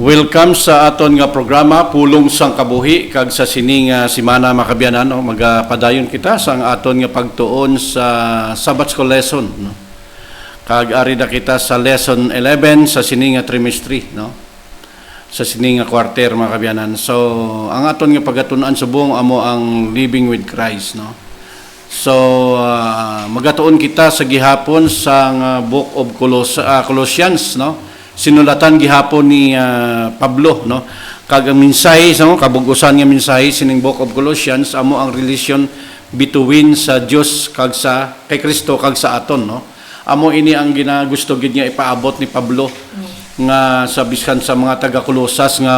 Welcome sa aton nga programa Pulong sang Kabuhi kag sa sining simana makabiyanan no magapadayon kita sa aton nga pagtuon sa Sabbath School lesson no. Kag ari na kita sa lesson 11 sa sining nga trimestry no. Sa sining nga quarter makabiyanan. So ang aton nga pagatun-an subong amo ang Living with Christ no. So magatuon kita sa gihapon sa Book of Colossians no. Sinulatan gihapon ni Pablo no kag ang mensahe no kabugusan nga mensahe sining Book of Colossians amo ang relasyon between sa Dios kag sa kay Kristo kag sa aton no amo ini ang ginagusto gid niya ipaabot ni Pablo nga sa biskan sa mga taga Colosas nga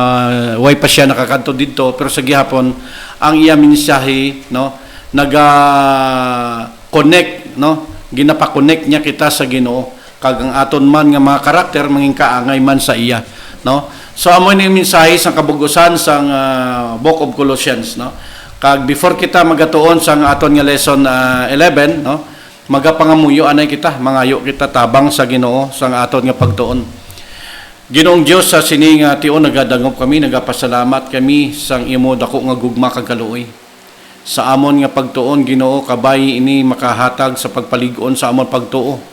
way pa siya nakakadto didto pero sa gihapon ang iya mensahe no naga connect no ginapa-connect niya kita sa Ginoo kag ang aton man nga mga karakter manging kaangay man sa iya no so amo ni mensahe sa kabugusan sa Book of Colossians no kag before kita magatuon sa aton nga lesson 11 no magapangamuyo anay kita mangayo kita tabang sa Ginoo sa aton nga pagtuon. Ginoong Dios sa sining tion nagadangop kami nagapasalamat kami sang imo dako nga gugma kag kaluoy sa amon nga pagtuon Ginoo kabay ini makahatag sa pagpalig-on sa amon pagtuo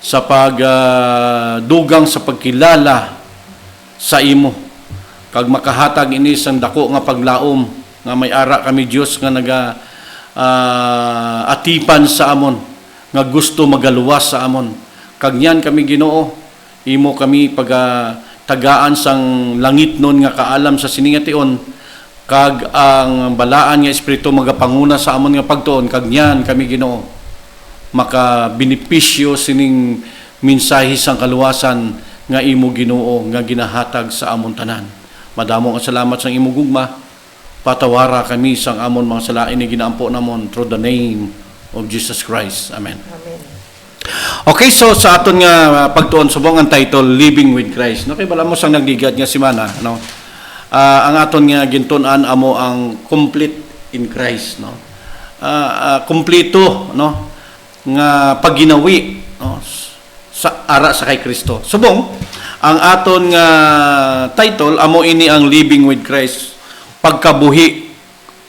sa pagdugang sa pagkilala sa imo kag makahatag ini sang dako nga paglaom nga may ara kami Dios nga naga atipan sa amon nga gusto magaluwas sa amon kag niyan kami Ginoo imo kami tagaan sang langit nun nga kaalam sa siningation kag ang balaan nga espiritu magapanguna sa amon nga pagtuon kag niyan kami Ginoo maka benepisyo sining mensahe sang kaluwasan nga imo Ginoo nga ginahatag sa amon tanan. Madamo nga salamat sang imo gugma. Patawara kami sang amon mga salain ni ginaampo namon through the name of Jesus Christ. Amen. Amen. Okay, so sa aton nga pagtuon subong ang title Living with Christ. No kay bala mo sang nagligad nga simana no. Ang aton nga gintun-an amo ang complete in Christ no. Kompleto no nga pagginawi no, sa ara sa kay Kristo. Subong ang aton nga title amo ini ang Living with Christ, pagkabuhi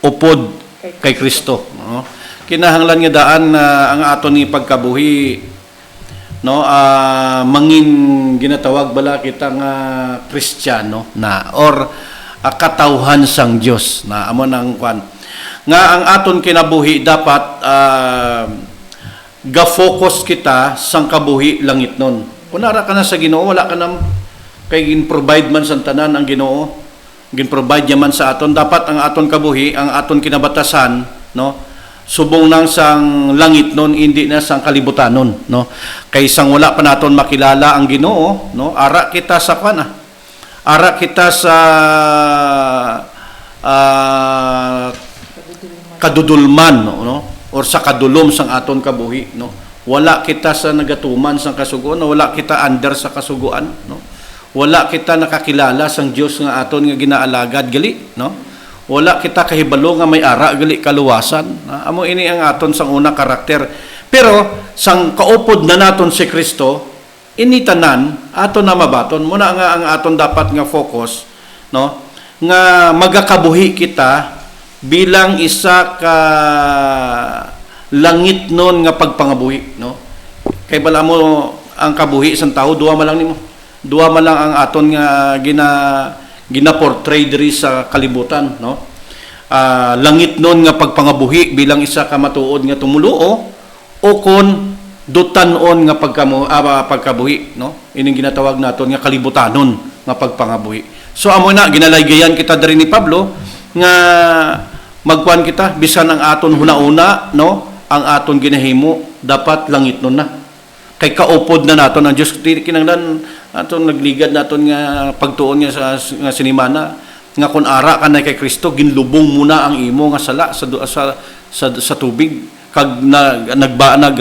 upod kay Kristo no. Kinahanglan nga daan ang aton ni pagkabuhi no mangin ginatawag bala kita nga Kristiyano na or katawhan sang Dios na amo nang kwan nga ang aton kinabuhi dapat ga-focus kita sang kabuhi langit nun. Kunara ka na sa Ginoo, wala ka na kay gin-provide man sa tanan ang Ginoo. Gin-provide niya man sa aton. Dapat ang aton kabuhi, ang aton kinabatasan, no? Subong nang sang langit nun, hindi na sang kalibutan nun, no? Kay sang wala pa naton makilala ang Ginoo, no? Ara kita sa kana. Ara kita sa kadudulman, no? Or sa kadulom sang aton kabuhi no wala kita sa nagatuman sang kasuguan no? Wala kita under sa kasuguan no wala kita nakakilala sang Dios nga aton nga ginaalagad gali no wala kita kahibalo nga may ara gali kaluwasan amo ini ang aton sang una karakter pero sang kaupod na naton si Kristo ini tanan aton na mabaton muna nga ang aton dapat nga focus no nga magakabuhi kita bilang isa ka langit nun nga pagpangabuhi no kay bala mo ang kabuhi isang tao duwa man lang nimo duwa man lang ang aton nga gina-portray diri sa kalibutan no langit nun nga pagpangabuhi bilang isa ka matuod nga tumuluo o kon dutanon nga pagkabuhi no ining ginatawag naton nga kalibutanon nga pagpangabuhi so amo na ginalaygayan kita diri ni Pablo nga magkuan kita bisan ang aton huna-una, no, ang aton ginahimo dapat langit nun na. Kay kaupod na naton ang Dios kinahanglan aton nagligad naton nga pagtuon nga nga sinimana nga kun ara ka na kay Kristo ginlubong muna ang imo nga sala sa tubig kag nagbangon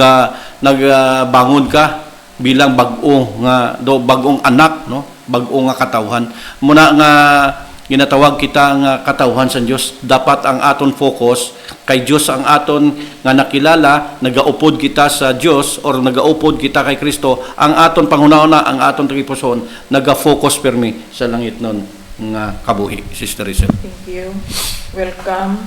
ka bilang bagong anak, no, bagong nga katawhan muna nga ginatawag kita nga katawhan sa Dios. Dapat ang aton focus kay Dios ang aton nga nakilala, nagaupod kita sa Dios or nagaupod kita kay Kristo, ang aton panghuna-una, ang aton tripuson, naga-focus permi sa langit nun nga kabuhi, Sister Rizal. Thank you. Welcome,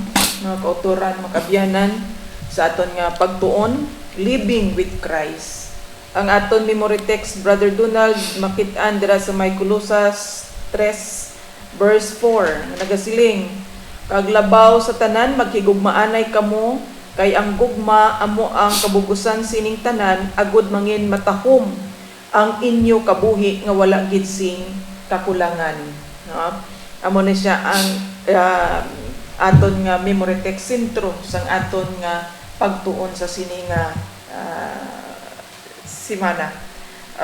mga kauturan, makabyanan, sa aton nga pagtuon, living with Christ. Ang aton memory text, Brother Donald, makit-an dira sa may Colosas 3, verse 4, nga nagasiling, kaglabaw sa tanan, maghigugmaanay kamo, kay ang gugma amo ang kabugusan sining tanan, agud mangin matahom ang inyo kabuhi nga wala gid sing kakulangan. No? Amo na siya ang aton nga memory text sentro sang aton nga pagtuon sa sini nga simana.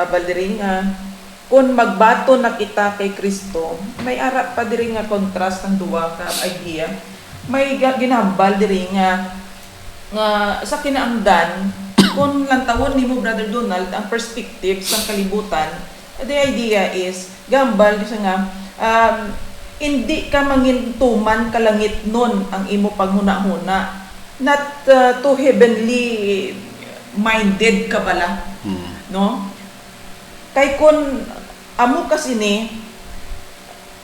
Baldiri nga kung magbato na kita kay Kristo, may ara pa diri nga contrast ng duwa ka idea. May ginambal diri nga sa kinaangdan kung lantawon nimo, Brother Donald, ang perspective sa kalibutan. The idea is gambal siya nga hindi ka mangintuman kalangit nun ang imo paghuna-huna. Not to heavenly minded ka bala. No? Kay kun amo kasi ni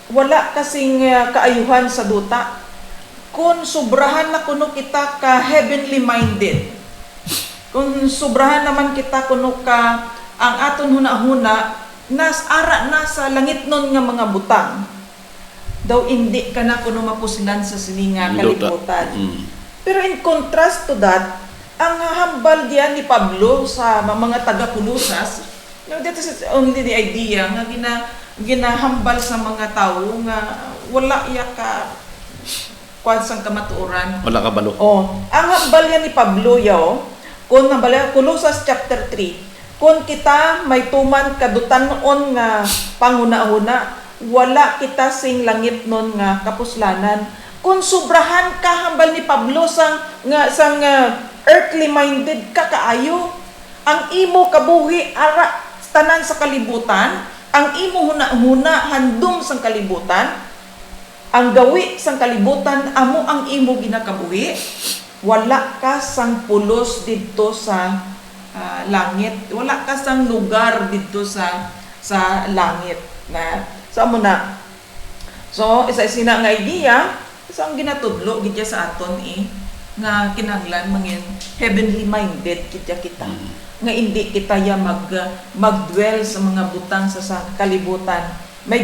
wala kasing kaayuhan sa duta. Kung sobrahan na kuno kita ka heavenly minded, kung sobrahan naman kita kuno ka ang aton huna-huna nas ara na sa langit nun nga mga butang, daw hindi ka na kuno mapuslan sa sininga kalibutan. Pero in contrast to that, ang hambal diyan ni Pablo sa mga taga-Colosas, no, that is only the idea nga ginahambal sa mga tao nga wala ya ka kwansang kamatuoran. Wala ka balo. Ang hambal yan ni Pablo yaw, kung nabala Colossus chapter 3, kung kita may tuman kadutanon nga panguna-una, wala kita sing langit nun nga kapuslanan. Kung sobrahan ka hambal ni Pablo sang earthly minded ka kaayo, ang imo kabuhi ara tanan sa kalibutan, ang imo huna-huna handom sang kalibutan, ang gawi sang kalibutan amo ang imo ginakabuhi, wala ka sang pulos didto sa langit, wala ka sang lugar didto sa langit na sa amo na. So isa sina nga idea sa ang ginatudlo gid sa aton nga kinahanglan mangin heavenly minded kita nga hindi kita ya magdwell sa mga butang sa kalibutan. May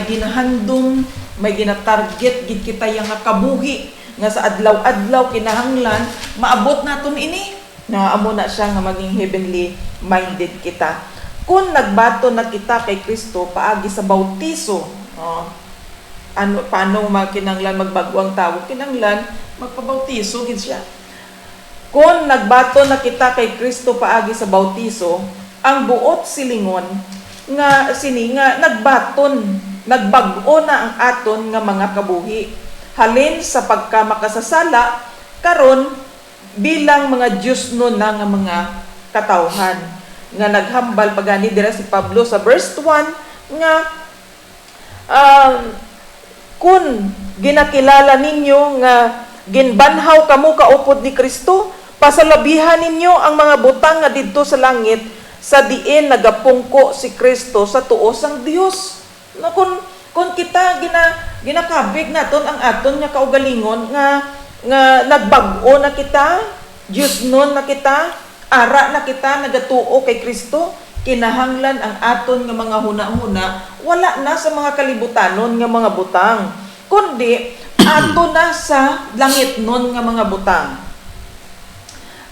ginahandom, may ginatarget gid kita yang nga kabuhi nga sa adlaw-adlaw kinahanglan maabot naton ini. Na amo na siya nga maging heavenly minded kita. Kung nagbato na kita kay Kristo paagi sa bautiso, paano kinahanglan magbago ang tao? Kinahanglan magpabautiso gid siya. Kung nagbato na kita kay Kristo paagi sa bautiso, ang buot silingon nga sini nga nagbago na ang aton nga mga kabuhi. Halin sa pagkamakasasala karon bilang mga Diyos no na nga mga katawhan. Nga naghambal pagani dira si Pablo sa verse 1 nga kung ginakilala ninyo nga ginbanhaw kamo kaupod ni Kristo, pasalabihan ninyo ang mga butang nga didto sa langit sa diin nagapungko si Kristo sa tuo sang Dios. No, kung kita ginakabig naton ang aton nga kaugalingon nga nagbag-o na kita, Dios nun na kita, ara na kita nagatuo kay Kristo, kinahanglan ang aton nga mga huna-huna wala na sa mga kalibutanon nga mga butang, kundi ato na sa langit nun nga mga butang.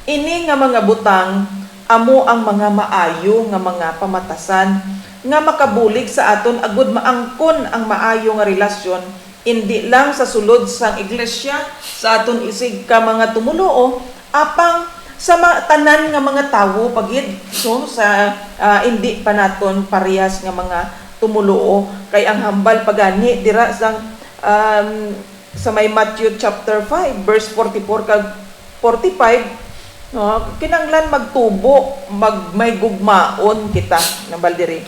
Ini nga mga butang amo ang mga maayo nga mga pamatasan nga makabulig sa aton agud maangkon ang maayo nga relasyon Hindi lang sa sulod sang iglesia, sa aton isig ka mga tumuluo, apang sa tanan nga mga tawo pagid. So sa hindi pa naton parehas nga mga tumuluo, kay ang hambal pagani dira sa may Matthew chapter 5 verse 44 kag 45, no, kinanglan magtubo, may gugmaon kita nambal diri.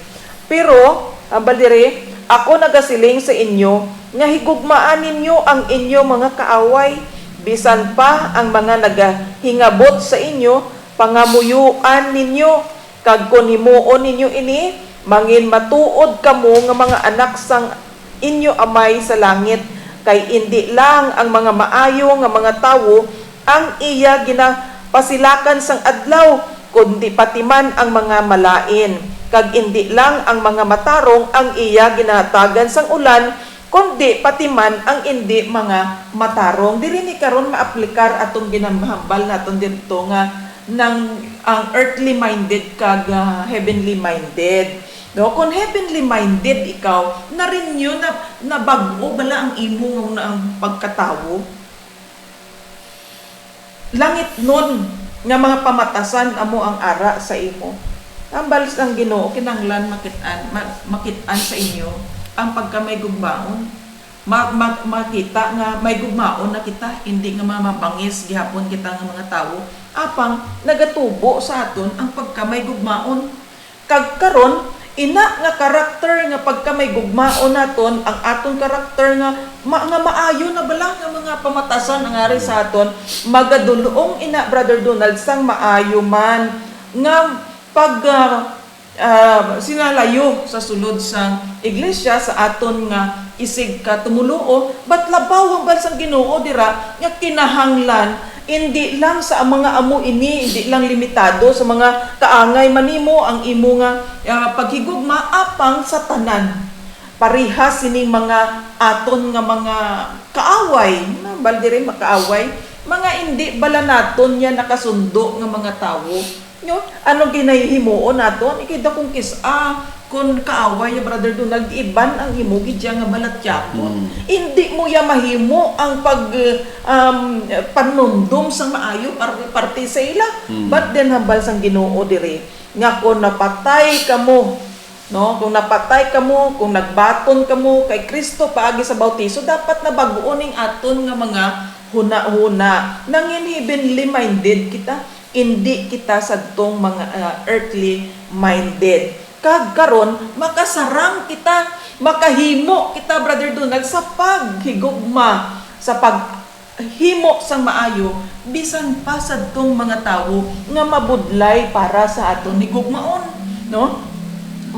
Pero hambal diri, ako nagasiling sa inyo nga higugmaan ninyo ang inyo mga kaaway, bisan pa ang mga nagahingabot sa inyo, pangamuyuan ninyo, kag kun himuon ninyo ini, mangin matuod kamo nga mga anak sang inyo amay sa langit, kay indi lang ang mga maayo nga mga tawo ang iya ginapasilakan sang adlaw, kundi pati man ang mga malain, kag indi lang ang mga matarong ang iya ginahatagan sang ulan, kundi pati man ang indi mga matarong. Diri ni karon maaplikar atong ginahambal naton dito nga nang ang earthly minded kag heavenly minded. No, kung heavenly minded ikaw, na-renew na bag-o bala ang imo nga ang pagkatawo. Langit nun nga mga pamatasan amo ang ara sa imo. Hambal ang Ginoo kinahanglan makitaan sa inyo ang pagkamay gugmaon, makita nga may gugmaon na kita, hindi nga mamabangis gihapon kita nga mga tawo, apang nagatubo sa aton ang pagkamay gugmaon. Kag karon ina nga karakter nga pagkamay gugmaon naton, ang aton karakter nga maayo na bala nga mga pamatasan ang ari sa aton, magadulong ina Brother Donald sang maayo man nga pag sinalayo sa sulod sang iglesia sa aton nga isig ka tumuluo, but labaw hambal sang Ginoo dira nga kinahanglan hindi lang sa mga amo ini, hindi lang limitado sa mga kaangay manimo ang imo nga paghigugma, apang sa tanan parihas sining mga aton nga mga kaaway, bal diri makaaway, mga hindi bala naton yan nakasundo nga mga tawo. Yo, ano ginahimuon naton? Ikida kung kung kaaway ya Brother Donald, iban ang himo gidya nga balatyapon. Hindi mo ya mahimo ang panundom sang maayo parte sa ila. But then hambal sang Ginoo diri nga kung napatay kamo, no? Kung napatay kamo, kung nagbaton kamo kay Kristo paagi sa bautiso, dapat na bag-o ning aton nga mga huna-huna. Nangin heavenly minded kita, hindi kita sadtong mga earthly minded. Kag karon makasarang kita, makahimo kita Brother Donald sa paghigugma, sa paghimo sang maayo, bisan pa sadtong mga tawo nga mabudlay para sa aton higugmaon, no?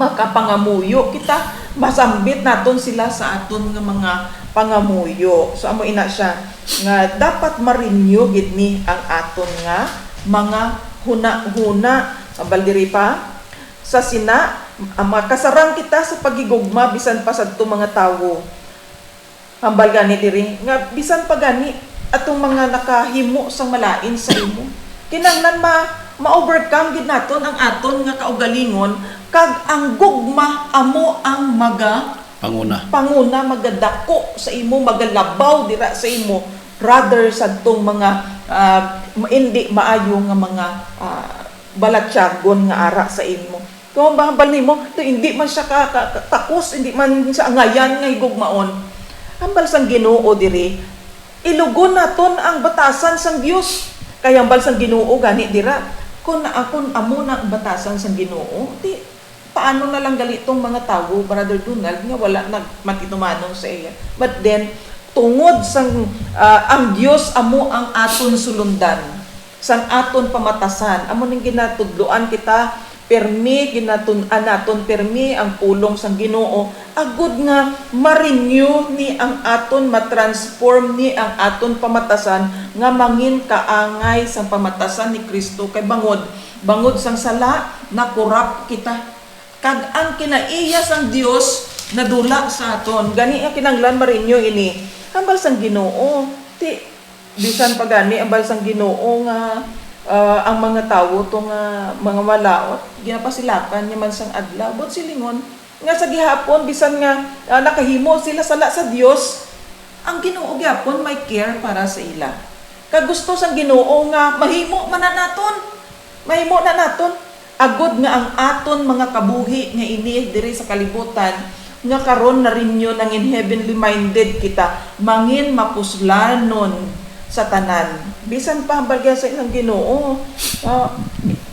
Makapangamuyo kita, masambit naton sila sa aton nga mga pangamuyo. So amo ina siya nga dapat ma-renew gid ni ang aton nga mga huna-huna. Ambal diri pa sa sina, makasarang kita sa pagigugma bisan pa sadto mga tawo. Hambal gani diri nga bisan pa gani atong mga nakahimo sang malain sa imo, kinahanglan ma-overcome gid naton ang aton nga kaugalingon, kag ang gugma amo ang panguna magadako sa imo, magalabaw dira sa imo rather sadtong mga hindi maayo nga mga balatyagon nga ara sa imo. Kung bahambal nimo, hindi man siya takos, hindi man siya angayan nga higugmaon. Hambal sang Ginoo diri, ilugon naton ang batasan sang Dios. Kaya hambal sang Ginoo gani dira, kung amo na ang batasan sang Ginoo, di paano na lang galitong mga tawo Brother Donald nga wala nagmatitumanong sa iya. But then tungod sang ang Dios amo ang aton sulundan, sang aton pamatasan, amo ning ginatudloan kita, permi ginatun-an naton permi ang pulong sang Ginoo, agud nga ma-renew ni ang aton, ma-transform ni ang aton pamatasan nga mangin kaangay sang pamatasan ni Kristo, kay bangod sang sala nakurap kita, kag ang kinaiya sang Dios nadula sa aton, gani ang kinahanglan ma-renew ini. Hambal sang Ginoo, bisan pa gani ambal sang Ginoo nga ang mga tawo to nga mga malaot ginapasilakan niya man sang adlaw, but silingon nga sa gihapon bisan nga nakahimo sila sala sa Dios, ang Ginoo gyapon may care para sa ila. Kag gusto sang Ginoo nga mahimo man na naton. Mahimo na naton. Agod nga ang aton mga kabuhi nga ini diri sa kalibutan nga karon na rin yun ang in heavenly minded kita mangin mapuslanon sa tanan. Bisan pa bagya sa ilang Ginoo,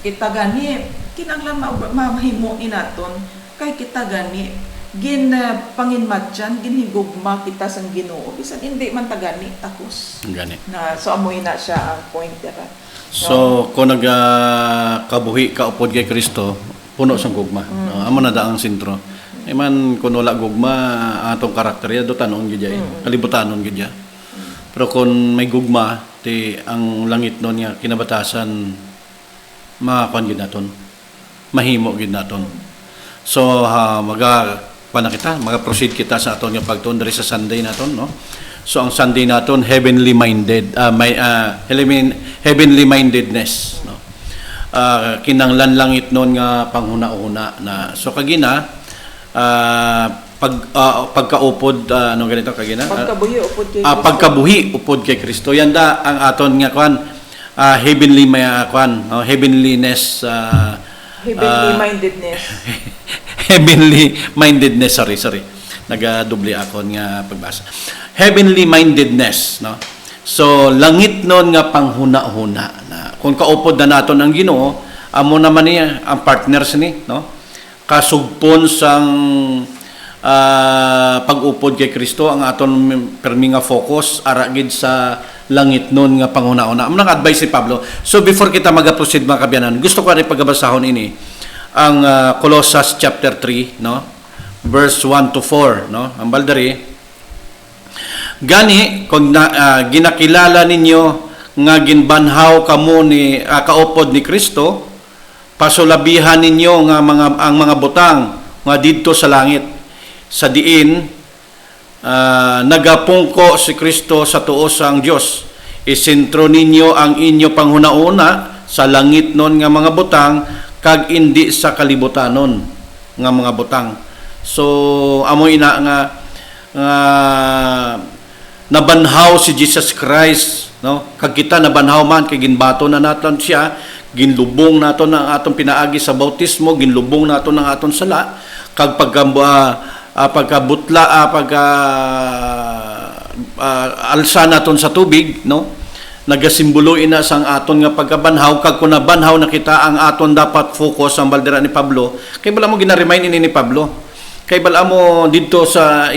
kita gani kinanglan mahimo inaton kay kita gani gin panginmatyan ginhigugma kita sang Ginoo bisan hindi man tagani takos Gani. na so amoy na siya ang point dira. So, kung nagkabuhi ka upod kay Kristo, puno sang gugma. No, amo na daang sentro. Man kung wala gugma, atong karakter ya do tanon gid kalibutanon gid ya. Pero kung may gugma, ti ang langit nun nga kinabatasan makakuan gid naton. Mahimo gid naton. So, mag-proceed kita sa aton nga pagtuon diri sa Sunday naton, no? So ang Sunday naton heavenly minded, heavenly mindedness, no? Kinanglan langit nun nga panghuna-una na. So kagina pagkaupod ano ganito kagina? Pagkabuhi upod kay Kristo. Pagkabuhi upod kay Kristo. Yan da ang aton nga kwan heavenly heavenliness Heavenly mindedness. Heavenly mindedness, sorry. Nagadubli ako nga pagbasa. Heavenly mindedness, no? So langit nun nga panghuna-huna na kung kaupod na naton ang Ginoo, amo naman niya ang partners ni, no? Kasugpon sang pag-upod kay Kristo ang aton permi nga focus ara gid sa langit nun nga panghuna-huna. Amo nang advice ni Pablo. So before kita mag-proceed mga kabyanan, gusto ko rin pagabasahon ini ang Colossians chapter 3, no? Verse 1 to 4, no? Ang baldari. Gani kung ginakilala ninyo nga ginbanhaw kamo ni kaupod ni Kristo, pasulabihan ninyo nga ang mga butang nga didto sa langit, sa diin nagapungko si Kristo sa tuo sang Dios. Isentro ninyo ang inyo panghuna-una sa langit non nga mga butang kag indi sa kalibutanon nga mga butang. So amo ina nga nabanhaw si Jesus Christ, no? Kag kita nabanhaw man kay ginbato na naton siya, ginlubong naton ang atong pinaagi sa bautismo, ginlubong naton ang aton sala, kag alsa naton sa tubig, no? Nagasimbolo ina sang aton nga pagkabanhaw, kag kun nabanhaw na kita ang aton dapat focus ang baldera ni Pablo. Kay bala mo gina-remind ini ni Pablo. Kay bala mo didto sa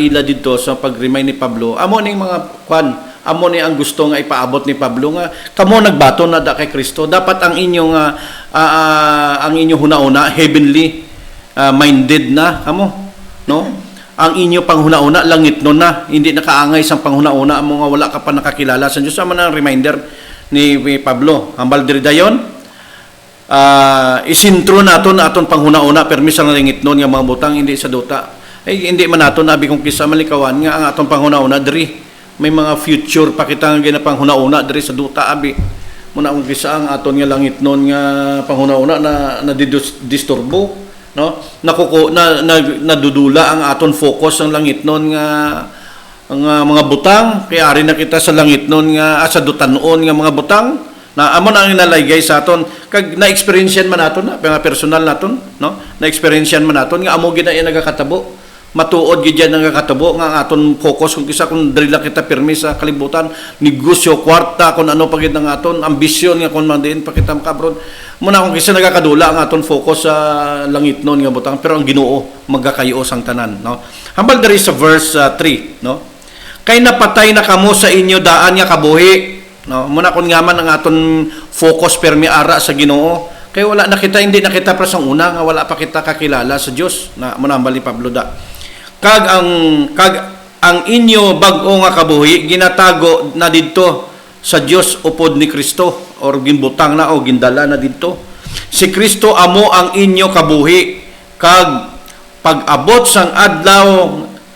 pag-remind ni Pablo, amo ning mga amo ni ang gusto nga ipaabot ni Pablo nga kamo nagbato na da kay Kristo. Dapat ang inyong ang inyong hunauna heavenly minded na amo, no? Ang inyo panghuna-una langit no na, hindi nakaangay sang panghuna-una mo nga wala ka pa nakakilala sa Dios. Amo na ang reminder ni Pablo. Ang baldiri dayon isintro naton aton panghuna-una permis ang langit non nga mga butang hindi sa duta. Ay hindi man naton abi kung kisa malikawan nga ang aton panghuna-una diri may mga future pa kita nga ginapanghuna-una diri sa duta abi. Muna kung kisa ang aton nga langit non nga panghuna-una na disturbo, no? Nadudula ang aton focus ang langit non nga mga butang kaya ari na kita sa langit non nga sa dutanon nga mga butang na amo na ang inalaygay sa aton kag na-experiencean man naton na personal naton, no? Na-experiencean man naton nga amo gid na nagakatabo, matuod gid yan nagakatabo nga ang aton focus kung kisa kung diri lang kita pirmi sa kalibutan, negosyo, kwarta, kung ano pa gid ang aton ambisyon nga kung man din pa kita makabron. Muna kung kisa nagakadula ang aton focus sa langit non nga butang, pero ang Ginoo magakayo sang tanan, no? Hambal diri sa verse 3, no? Kay napatay na kamo sa inyo daan nga kabuhi, no? Muna kun nga man ang aton focus permi ara sa Ginoo, kay wala na kita, hindi na kita pa sang una nga wala pa kita kakilala sa Dios na muna ambali Pablo da. Kag ang inyo bag-o nga kabuhi ginatago na didto sa Dios upod ni Kristo, or ginbutang na o gindala na didto. Si Kristo amo ang inyo kabuhi, kag pag-abot sang adlaw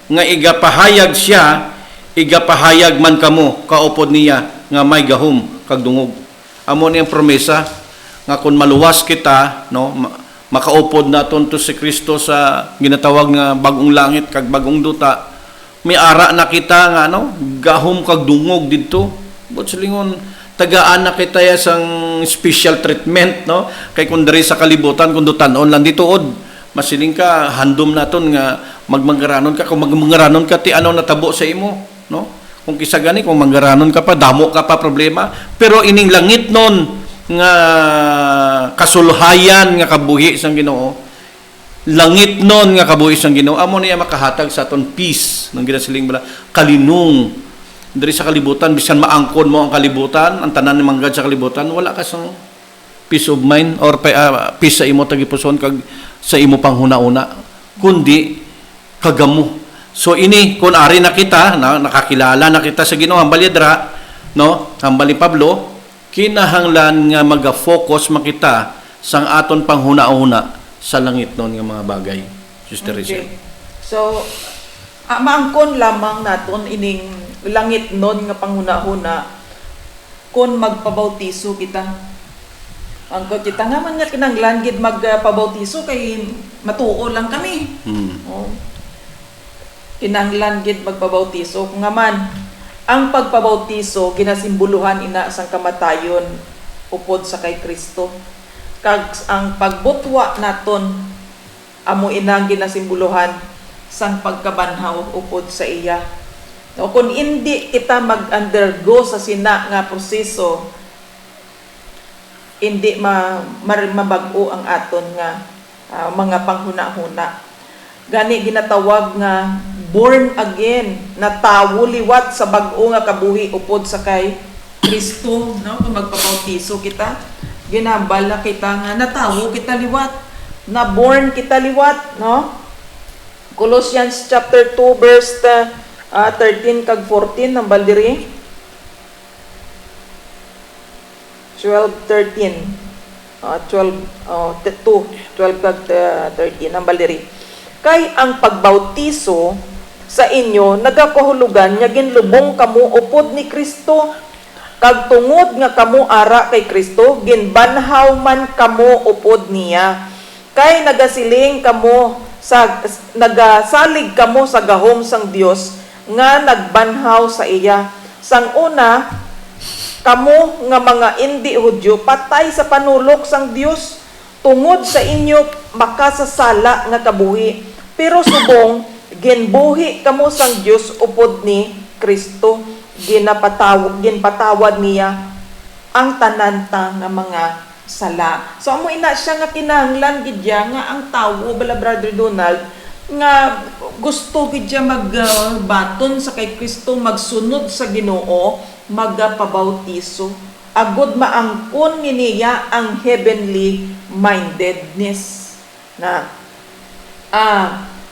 nga igapahayag siya, igapahayag man kamo kaupod niya nga may gahom kag dungog. Amo niyang promesa nga kun maluwas kita, no, makaupod naton to si Kristo sa ginatawag nga bagong langit kag bagong duta, May ara na kita nga gahom kag dungog didto. But silingon tagaan na kita ya sang special treatment kay kun diri sa kalibutan kun dutanon lang dituod masiling ka handom naton nga magmangaranon ka kung magmangaranon ka ti ano natabo sa imo kung kisa gani kung manggaranon ka pa damo ka pa problema pero ining langit nun nga kasulhayan nga kabuhi sang Ginoo langit nun nga kabuhi sang Ginoo amo niya makahatag sa aton peace nang ginasiling bala kalinung diri sa kalibutan bisan maangkon mo ang kalibutan ang tanan ni manggad sa kalibutan wala ka sang peace of mind or peace sa imo tagipuson kag sa imo panghuna-una kundi kagamo so ini kun ari na kita nakakilala na kita sa Ginoo hambal dra hambal ni Pablo kinahanglan nga maga-focus makita sang aton panghuna-una sa langit non nga mga bagay Sister Rizal. So maangkon lamang naton ining langit nun nga panghuna-huna kung magpabautiso kita. Angkot kita nga man nga kinanglan gid magpabautiso kay matuo lang kami. Kinanglan gid magpabautiso nga man ang pagpabautiso ginasimboluhan ina sang kamatayon upod sa kay Kristo. Kag ang pagbutwa naton amo inang ginasimboluhan sang pagkabanhaw upod sa iya. O kung hindi kita mag-undergo sa sina nga proseso, hindi mabago ang aton nga mga panghuna-huna. Gani ginatawag nga born again, na tawo liwat sa bag-o nga kabuhi upod sa kay Kristo, kung magpabautiso kita, ginambal na kita nga natawo kita liwat, na born kita liwat, Colossians chapter 2 verse 13 kag 14 ng baldiri. 12 kag 13 ng baldiri. Kay ang pagbautiso sa inyo nagakahulugan nga ginlubong kamo upod ni Kristo kag tungod nga kamo ara kay Kristo ginbanhaw man kamo upod niya. Kay nagasiling kamo nagasalig kamo sa gahom sang Dios nga nagbanhaw sa iya. Sang una, kamo nga mga hindi Hudyo patay sa panulok sang Dios tungod sa inyo makasasala nga kabuhi. Pero subong ginbuhi kamo sang Dios upod ni Kristo, ginpatawad niya ang tananta nga mga sala. So amo ina siya nga kinahanglan gid nga ang tawo bala Brother Donald nga gusto gid magbaton sa kay Kristo, magsunod sa Ginoo, magpabautiso agud maangkon niya ang heavenly mindedness na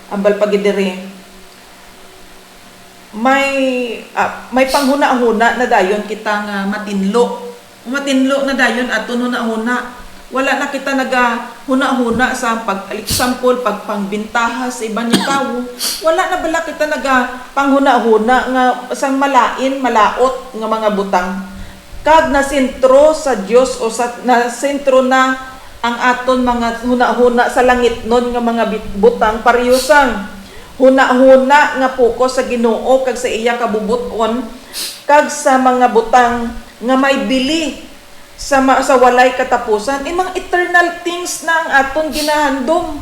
ambal pagidiri may panghuna-huna na dayon kita nga matinlo na dayon aton huna-huna. Wala na kita huna-huna sa example pagpangbintaha sa ibang tao. Wala na bala kita panghuna-huna nga sang malaot nga mga butang. Kag na sentro sa Dios o na sentro na ang aton mga huna-huna sa langit nun nga mga butang parehosang huna-huna nga focus sa Ginoo kag sa iya kabubuton kag sa mga butang nga may bili sa walay katapusan, mga eternal things na ang aton ginahandom,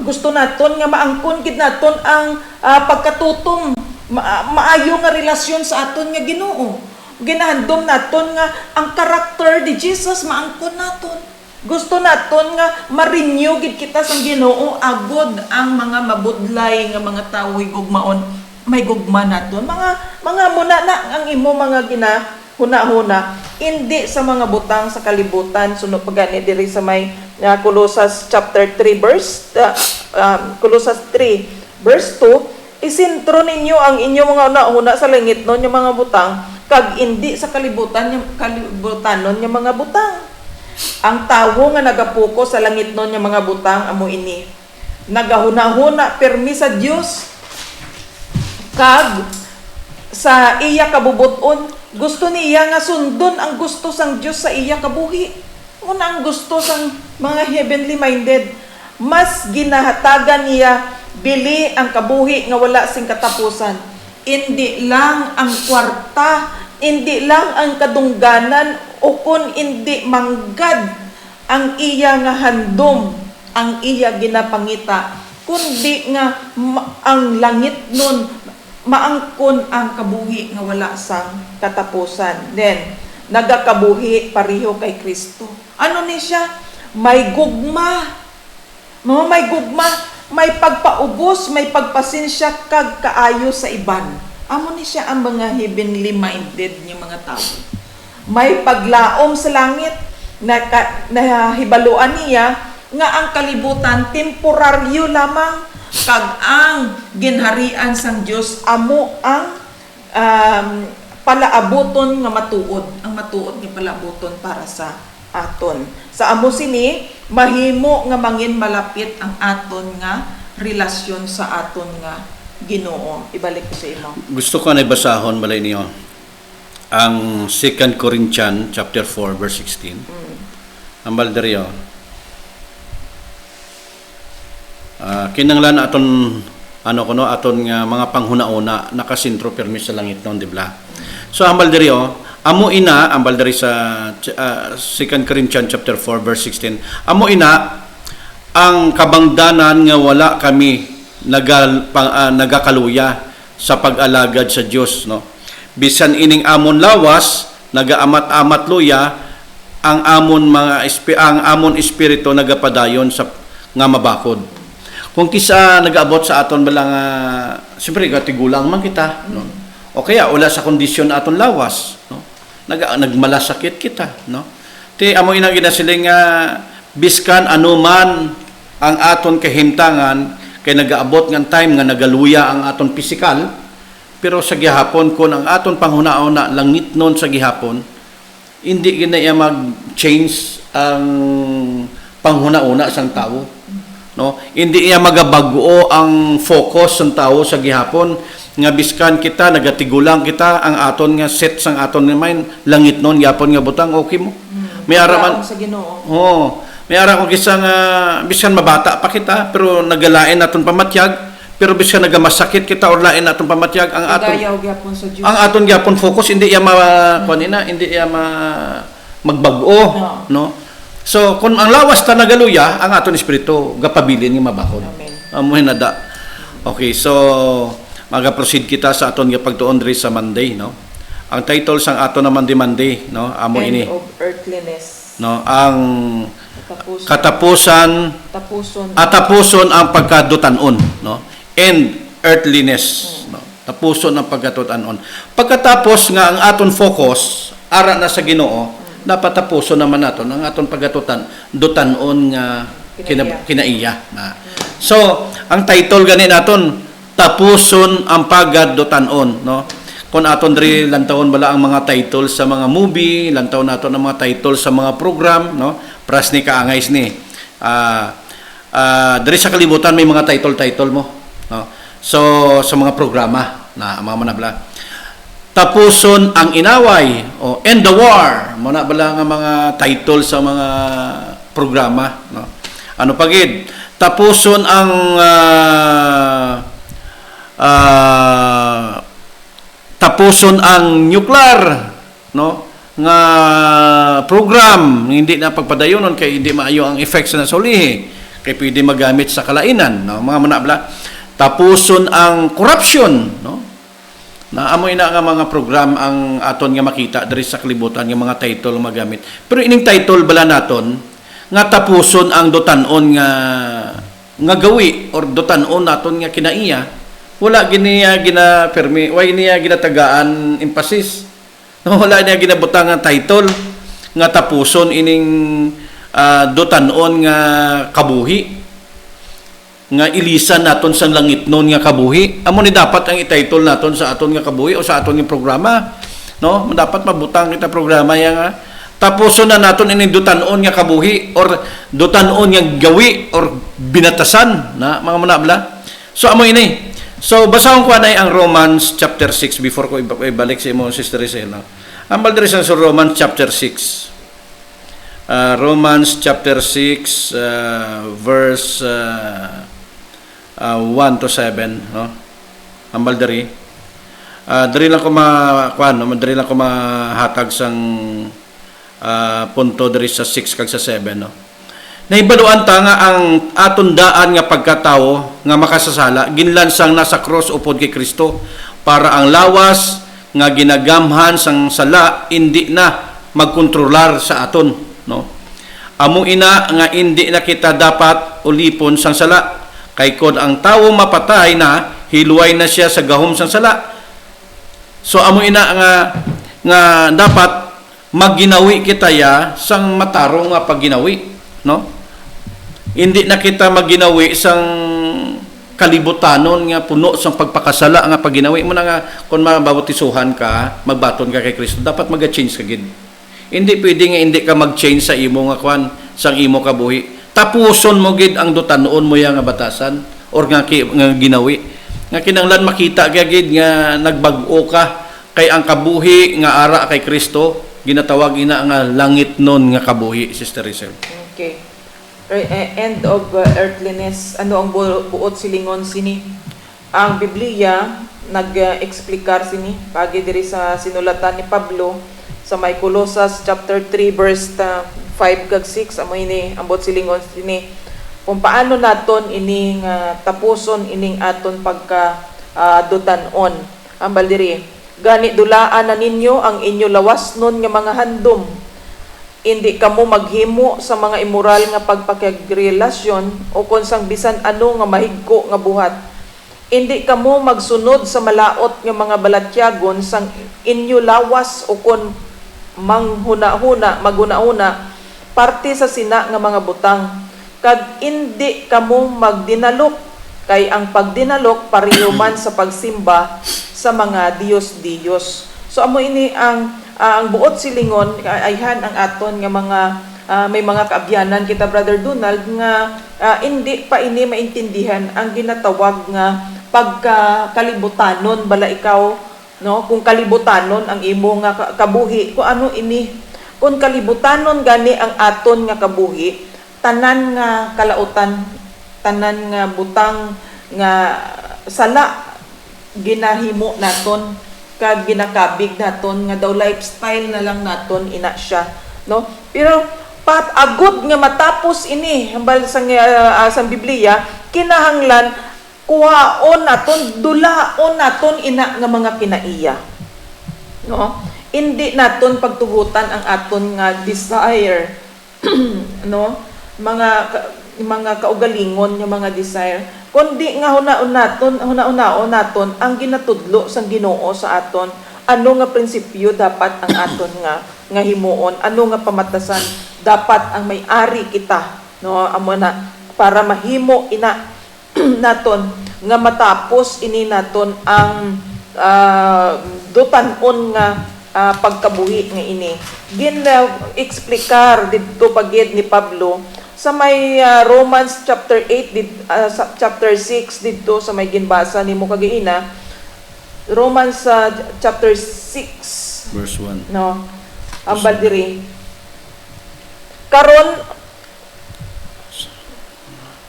gusto naton nga maangkon gid naton ang pagkatutom, maayo nga relasyon sa aton nga Ginoo. Ginahandom naton nga ang karakter ni Jesus maangkon naton. Gusto naton nga ma-renew gid kita sa Ginoo agod ang mga mabudlay nga mga tawo gugmaon may gugma naton. Mga muna na ang imo mga huna-huna, hindi sa mga butang sa kalibutan. Sunod pagani diri sa may Colossus chapter 3 verse Colossus 3 verse 2, isentro ninyo ang inyong mga huna-huna sa langit non yung mga butang kag hindi sa kalibutan non yung mga butang. Ang tawo nga nagapuko sa langit non yung mga butang amo ini nagahuna-huna permi sa Dios kag sa iya kabubuton. Gusto niya nga sundon ang gusto sang Dios sa iya kabuhi. Una ang gusto sang mga heavenly minded, mas ginahatagan niya bili ang kabuhi nga wala sing katapusan. Hindi lang ang kwarta, hindi lang ang kadungganan, o kun hindi manggad ang iya nga handom, ang iya ginapangita, kundi nga ang langit nun, maangkon ang kabuhi nga wala sang katapusan. Then, nagakabuhi pareho kay Kristo. Ano ni siya? May gugma. May gugma, may pagpaubos, may pagpasensya kag kaayo sa iban. Amo ni siya ang mga heavenly minded niya mga tao. May paglaom sa langit na hibaluan niya nga ang kalibutan temporaryo lamang, kag ang ginharian sang Dios amo ang palaabuton nga matuod, ang matuod nga palaabuton para sa aton. Sa amo sini mahimo nga mangin malapit ang aton nga relasyon sa aton nga Ginoo. Ibalik ko sa imo. Gusto ko na ibasahon balay niyo ang 2 Corinthians chapter 4 verse 16. Ang balderyo. Kinanglan aton aton nga mga panghuna-una nakasintro permis sa langit non, di ba? So ang balderyo, amo ina ang balderi sa 2 Corinthians chapter 4 verse 16. Amo ina ang kabangdanan nga wala kami nagakaluya sa pag-alagad sa Dios, no? Bisan ining amon lawas nagaamat-amat luya ang amon espiritu nagapadayon sa nga mabakod. Kung kisa nagaabot sa aton balang siyempre katigulang man kita, no? O kaya wala sa kondisyon aton lawas, no? Nagmalasakit kita, no? Ti amo ina ginasiling nga biskan anuman ang aton kahimtangan kay nagaabot nga time nga nagaluya ang aton pisikal, pero sa gihapon kun ang aton panghuna-una langit non sa gihapon, hindi ginaya mag-change ang panghuna-una sang tao, no? Hindi iya magabago ang focus sang tao sa gihapon nga biskan kita nagatigulang kita ang aton nga set sang aton nga mind langit non gihapon nga butang okay mo. May araman sa Ginoo. Oh, may ara ko kisa nga bisan mabata pa kita pero nagalain naton pamatyag, pero bisan nagamasakit kita or lain naton pamatyag ang aton Gayaw gyapon sa Dios. ang aton gyapon focus hindi iya hindi iya magbago, no? So kung ang lawas ta nagaluya ang aton espiritu gapabilin nga mabakod. Amen. Amoy nada. Okay, so maga-proceed kita sa aton nga pagtuon diri sa Monday, no? Ang title sang aton na Monday, no? Amo End ini, of earthliness. no? Ang Tapuson tapuson ang pagkadutan-on, no? And earthliness, no? Tapuson ang pagkatutan-on. Pagkatapos nga ang aton focus ara na sa Ginoo, napatapuson naman naton ang aton dutan-on nga kinaiya na. So, ang title gani naton tapuson ang pagkatutan-on, no? Kung aton diri lantawon bala ang mga title sa mga movie, lantawon naton ang mga title sa mga program, no? Pras ni kaangay ni. Diri sa kalibutan may mga title mo, no? So sa mga programa na mga manabla. Tapuson ang inaway o end the war. Mo na bala nga mga title sa mga programa, no? Ano pagid? Tapuson ang tapuson ang nuclear, no? Nga program hindi na pagpadayonon kay hindi maayo ang effects na solihi kay pwede magamit sa kalainan, no? Mga manabla. Tapuson ang corruption, no? Na amoy na nga mga program ang aton nga makita diri sa kalibutan nga mga title magamit. Pero ining title bala naton nga tapuson ang dutan-on nga gawi or dutan-on naton nga kinaiya, wala giniya gina-permi, why niya ginatagaan emphasis. No, wala niya ginabutang nga title nga tapuson ining dutan-on nga kabuhi nga ilisan naton sa langit non nga kabuhi. Amo ni dapat ang i-title naton sa aton nga kabuhi o sa aton nga programa, no? Dapat mabutang kita programa ya nga tapuson na naton ining dutan-on nga kabuhi or dutan-on nga gawi or binatasan na mga manabla. So amo ini. So basahon ko anay ang Romans chapter 6 before ko ibalik sa imo Sister Rizela. Ang baldiri sa Romans chapter 6. Romans chapter 6 verse 1 to 7, no? Ambal diri. Diri lang ko madali lang ko mahatag sang punto diri sa 6 kag sa 7, no? Nahibaluan ta nga ang aton daan nga pagkatawo nga makasasala ginlansang nasa cross upod kay Kristo para ang lawas nga ginagamhan sang sala hindi na magkontrolar sa aton, no? Amo ina nga hindi na kita dapat ulipon sang sala kay kod ang tawo mapatay na hiluway na siya sa gahom sang sala. So amo ina nga dapat magginawi kita ya sang matarong nga pagginawi, no? Hindi na kita magginawi sang kalibutanon nga puno sang pagpakasala nga pagginawi mo na nga kung mababutisuhan ka, magbaton ka kay Kristo, dapat mag-change ka gid. Hindi pwede nga hindi ka mag-change sa imo nga sang imo kabuhi. Tapuson mo gid ang dutanon mo ya nga batasan or nga ginawi. Nga kinahanglan makita gid nga nagbag-o ka kay ang kabuhi nga ara kay Kristo ginatawag ina nga langit nun nga kabuhi, Sister Rizal. Okay. End of earthliness. Ano ang buot silingon sini? Ang Biblia nag-explikar sini pagi diri sa sinulatan ni Pablo sa may Colossus chapter 3 verse 5 kag 6 amo ini ang buot silingon sini kung paano naton ining tapuson ining aton pagka dutanon. Ambal diri, gani dulaan na ninyo ang inyo lawasnon nga mga handom. Hindi kamo maghimo sa mga immoral nga pagpakagrelasyon o kung sang bisan ano nga mahigko nga buhat. Hindi kamo magsunod sa malaot nga mga balatyagon sang inyo lawas o kung maghuna-huna parte sa sina nga mga butang. Kag hindi kamo magdinalok kay ang pagdinalok pareho man sa pagsimba sa mga Diyos-Diyos. So amo ini ang buot silingon ayhan ang aton nga mga may mga kaabyanan kita Brother Donald nga hindi pa ini maintindihan ang ginatawag nga pagkalibutanon bala ikaw, no? Kung kalibutanon ang imo nga kabuhi, kung ano ini, kung kalibutanon gani ang aton nga kabuhi, tanan nga kalautan, tanan nga butang nga sala ginahimo naton kag ginakabig naton nga daw lifestyle na lang naton ina siya, no? Pero agud nga matapos ini hambal sa Biblia kinahanglan kuhaon naton, dulaon naton ina nga mga kinaiya, no? Hindi naton pagtugutan ang aton nga desire no, mga kaugalingon nga mga desire, kundi nga hunaon naton ang ginatudlo sang Ginoo sa aton, ano nga prinsipyo dapat ang aton nga himuon, ano nga pamatasan dapat ang may-ari kita, no? Amo na para mahimo ina naton nga matapos ini naton ang dutanon nga pagkabuhi nga ini. Gin-explikar didto pagid ni Pablo sa may Romans chapter 8 chapter 6 didto sa may ginbasa nimo kagaina, Romans chapter 6 verse 1, no, ambal diri karon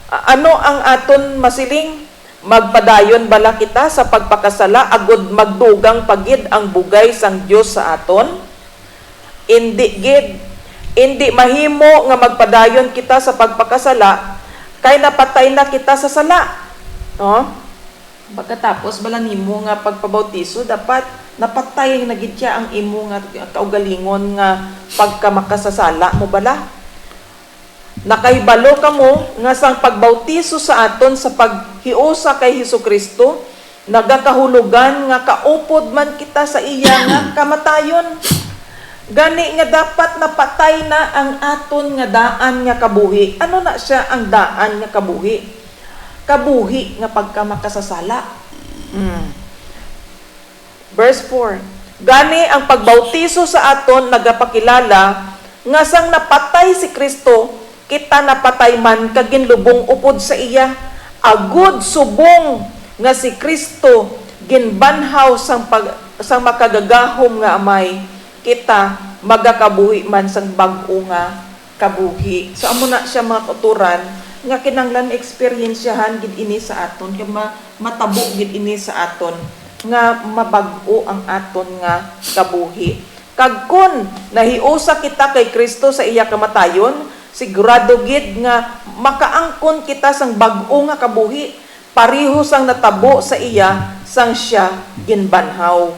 ano ang aton masiling, magpadayon bala kita sa pagpakasala agud magdugang pagid ang bugay sang Dios sa aton? Indi gid. Indi mahimo nga magpadayon kita sa pagpakasala kay napatay na kita sa sala, no? Pagkatapos bala nimo nga pagpabautiso dapat napatay na gid siya ang imo nga kaugalingon nga pagkamakasasala mo bala. Nakahibalo kamo nga sang pagbautiso sa aton sa paghiusa kay Hesukristo nagakahulugan nga kaupod man kita sa iya nga kamatayon. Gani nga dapat napatay na ang aton nga daan nga kabuhi. Ano na siya ang daan nga kabuhi? Kabuhi nga pagkamakasasala. Verse 4. Gani ang pagbautiso sa aton nagapakilala nga sang napatay si Kristo kita napatay man kaginlubong upod sa iya, agud subong nga si Kristo ginbanhaw sang makagagahom nga amay, kita magakabuhi man sang bag-o nga kabuhi. So amo na siya mga kauturan nga kinanglan eksperyensyahan gid ini sa aton, nga matabo gid ini sa aton, nga mabag-o ang aton nga kabuhi. Kag kun nahiusa kita kay Kristo sa iya kamatayon, sigurado gid nga makaangkon kita sang bag-o nga kabuhi, pareho sang natabo sa iya sang siya ginbanhaw.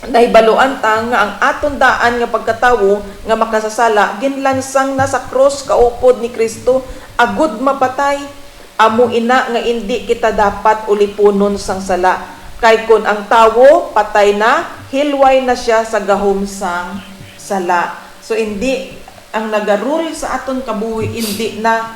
Nahibaluan ta nga ang aton daan nga pagkatawo nga makasasala ginlansang na sa cross kaupod ni Kristo agud mapatay. Amo ina nga indi kita dapat ulipunon sang sala, kay kun ang tawo patay na, hilway na siya sa gahom sang sala. So hindi ang nagarul sa aton kabuhi, hindi na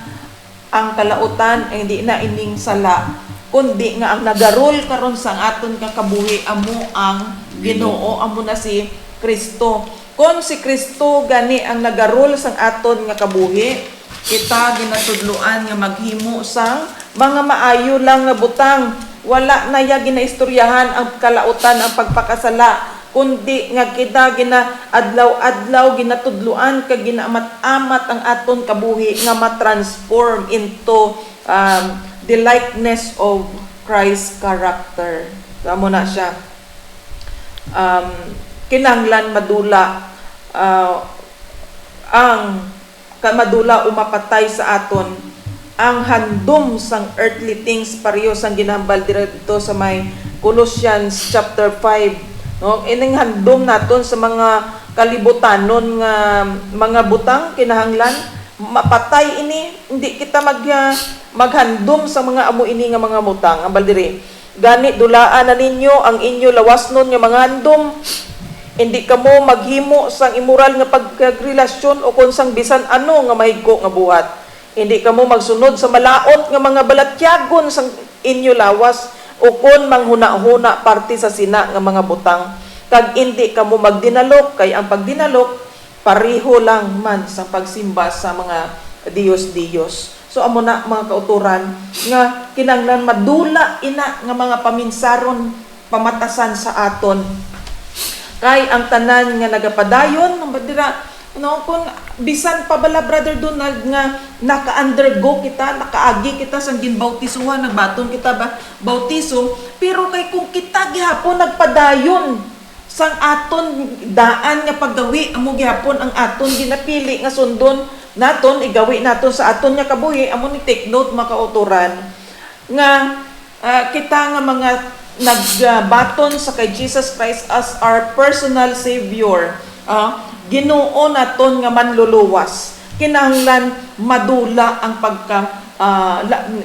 ang kalautan, hindi na ining sala, kundi nga ang nagarul karon sang aton nga kabuhi amo ang Ginoo, amo na si Kristo. Kung si Kristo gani ang nagarul sang aton nga kabuhi, kita ginatudluan nga maghimo sang mga maayo lang nga butang. Wala na ya ginaistoryahan ang kalautan, ang pagpakasala, kundi nga kita adlaw-adlaw ginatudluan kag ginaamat-amat ang aton kabuhi nga ma-transform into the likeness of Christ's character. Amo na siya. Kinanglan madula ang madula umapatay sa aton ang handom sang earthly things, pareho sang ginambal dito sa may Colossians chapter 5, no? Ining handom naton sa mga kalibutanon nga mga butang kinahanglan mapatay ini, hindi kita maghandom sa mga amo ini nga mga butang. Ambal diri gani dulaan na ninyo ang inyo lawasnon nga mga handom, hindi kamo maghimo sang immoral nga pagrelasyon o kung sang bisan ano nga mahigko nga buhat. Hindi kamo magsunod sa malaot nga mga balatyagon sang inyo lawas o kung manghuna-huna parte sa sina nga mga butang. Kag hindi kamo magdinalok, kay ang pagdinalok pareho lang man sa pagsimba sa mga Diyos-Diyos. So amo na mga kauturan nga kinanglan madula ina nga mga paminsaron pamatasan sa aton. Kay ang tanan nga nagapadayon madira no kun bisan pa bala Brother Donald nga naka-undergo kita, nakaagi kita sang ginbautisuhan, nagbaton kita ba bautiso, pero kay kung kita gihapon nagpadayon sang aton daan nga paggawi, amo gihapon ang aton ginapili nga sundon naton, igawi naton sa aton nga kabuhi, amo ni take note mga kauturan nga kita nga mga nagbaton sa kay Jesus Christ as our personal Savior, Ginoo naton nga manluluwas, kinahanglan madula ang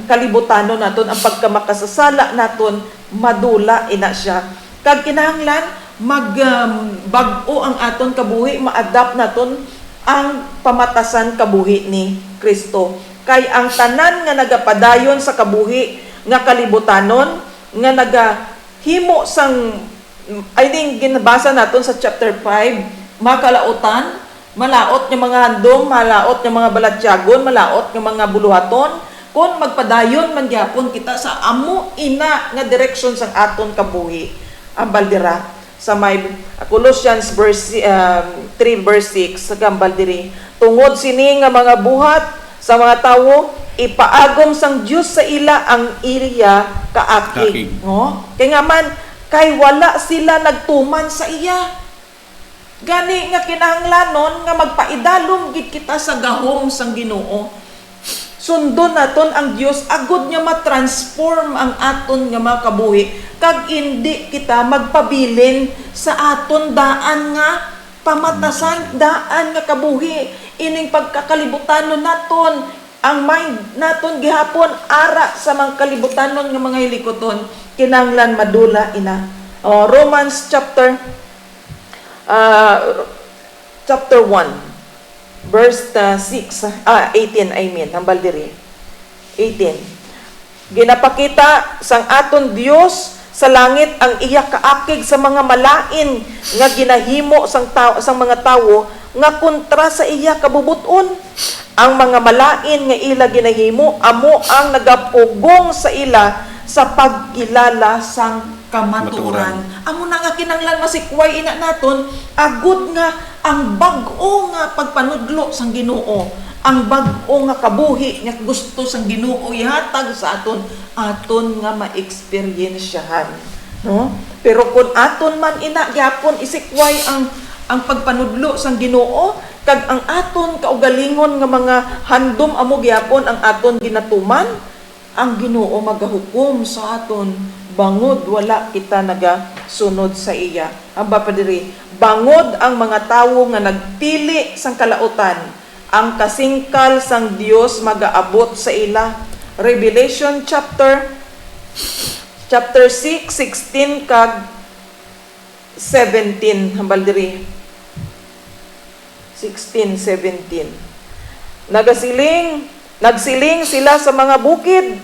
kalibutanon naton, ang pagkamakasasala naton madula ina siya. Kag kinahanglan bag-o ang aton kabuhi, ma-adapt naton ang pamatasan kabuhi ni Kristo. Kay ang tanan nga nagapadayon sa kabuhi nga kalibutanon nga nagahimo sang I think ginabasa naton sa chapter 5, makalautan, malaot nga mga handom, malaot nga mga balatyagon, malaot nga mga buluhaton, kung magpadayon man gyapon kita sa amo ina nga direction sang aton kabuhi. Ang baldira sa may Colossians 3 verse 6 sa gambal diri, tungod sini nga mga buhat sa mga tawo ipaagom sang Dios sa ila ang iriya kaakig, no? Kay nga man kay wala sila nagtuman sa iya, gani nga kinahanglanon nga magpaidalom gid kita sa gahom sang Ginoo. Sundon naton ang Dios agud nga ma-transform ang aton nga mga kabuhi, kag indi kita magpabilin sa aton daan nga pamatasan, daan nga kabuhi. Ining pagkakalibutanon naton, ang mind naton gihapon ara sa mga kalibutanon nga mga hilikoton, kinahanglan madula ina. Romans chapter 1 verse 18, hambal diri 18. Ginapakita sang aton Dios sa langit ang iya kaakig sa mga malain nga ginahimo sang mga tawo nga kontra sa iya kabubuton. Ang mga malain nga ila ginahimo amo ang nagapugong sa ila sa pagkilala sang kamatuoran. Amo na nga kinahanglan masikway ina naton agud nga ang bag-o nga pagpanudlo sang Ginoo, ang bag-o nga kabuhi nga gusto sang Ginoo ihatag sa aton nga ma-eksperyensyahan, no? Pero kung aton man ina gyapon isikway ang pagpanudlo sang Ginoo kag ang aton kaugalingon nga mga handom amo gyapon ang aton ginatuman, ang Ginoo magahukom sa aton bangod wala kita nagasunod sa iya. Aba pa diri, bangod ang mga tawo nga nagpili sang kalautan, ang kasingkal sang Dios magaabot sa ila. Revelation chapter 6:16 kag 17 hambal diri. 16-17. Nagsiling sila sa mga bukid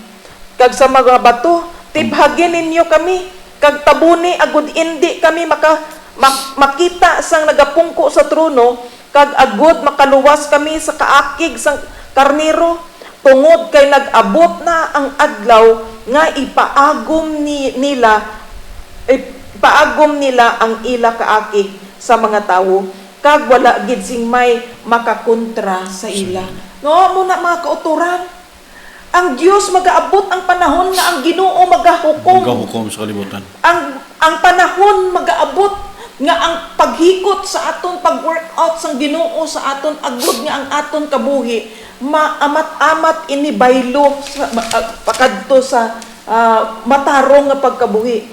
kag sa mga bato, tibhagin ninyo kami kag tabuni agud indi kami makita sang nagapungko sa trono kag agud makaluwas kami sa kaakig sang karnero, tungod kay nag-abot na ang adlaw nga ipaagom nila ang ila kaakig sa mga tawo kag wala gid sing may makakontra sa ila. No, muna mga kauturan, ang Dios magaabot ang panahon nga ang Ginoo magahukom sa kalibutan. Ang panahon magaabot nga ang paghikot sa aton pag-workout sang Ginoo sa aton agud nga ang aton kabuhi maamat-amat inibaylo pakadto sa matarong nga pagkabuhi.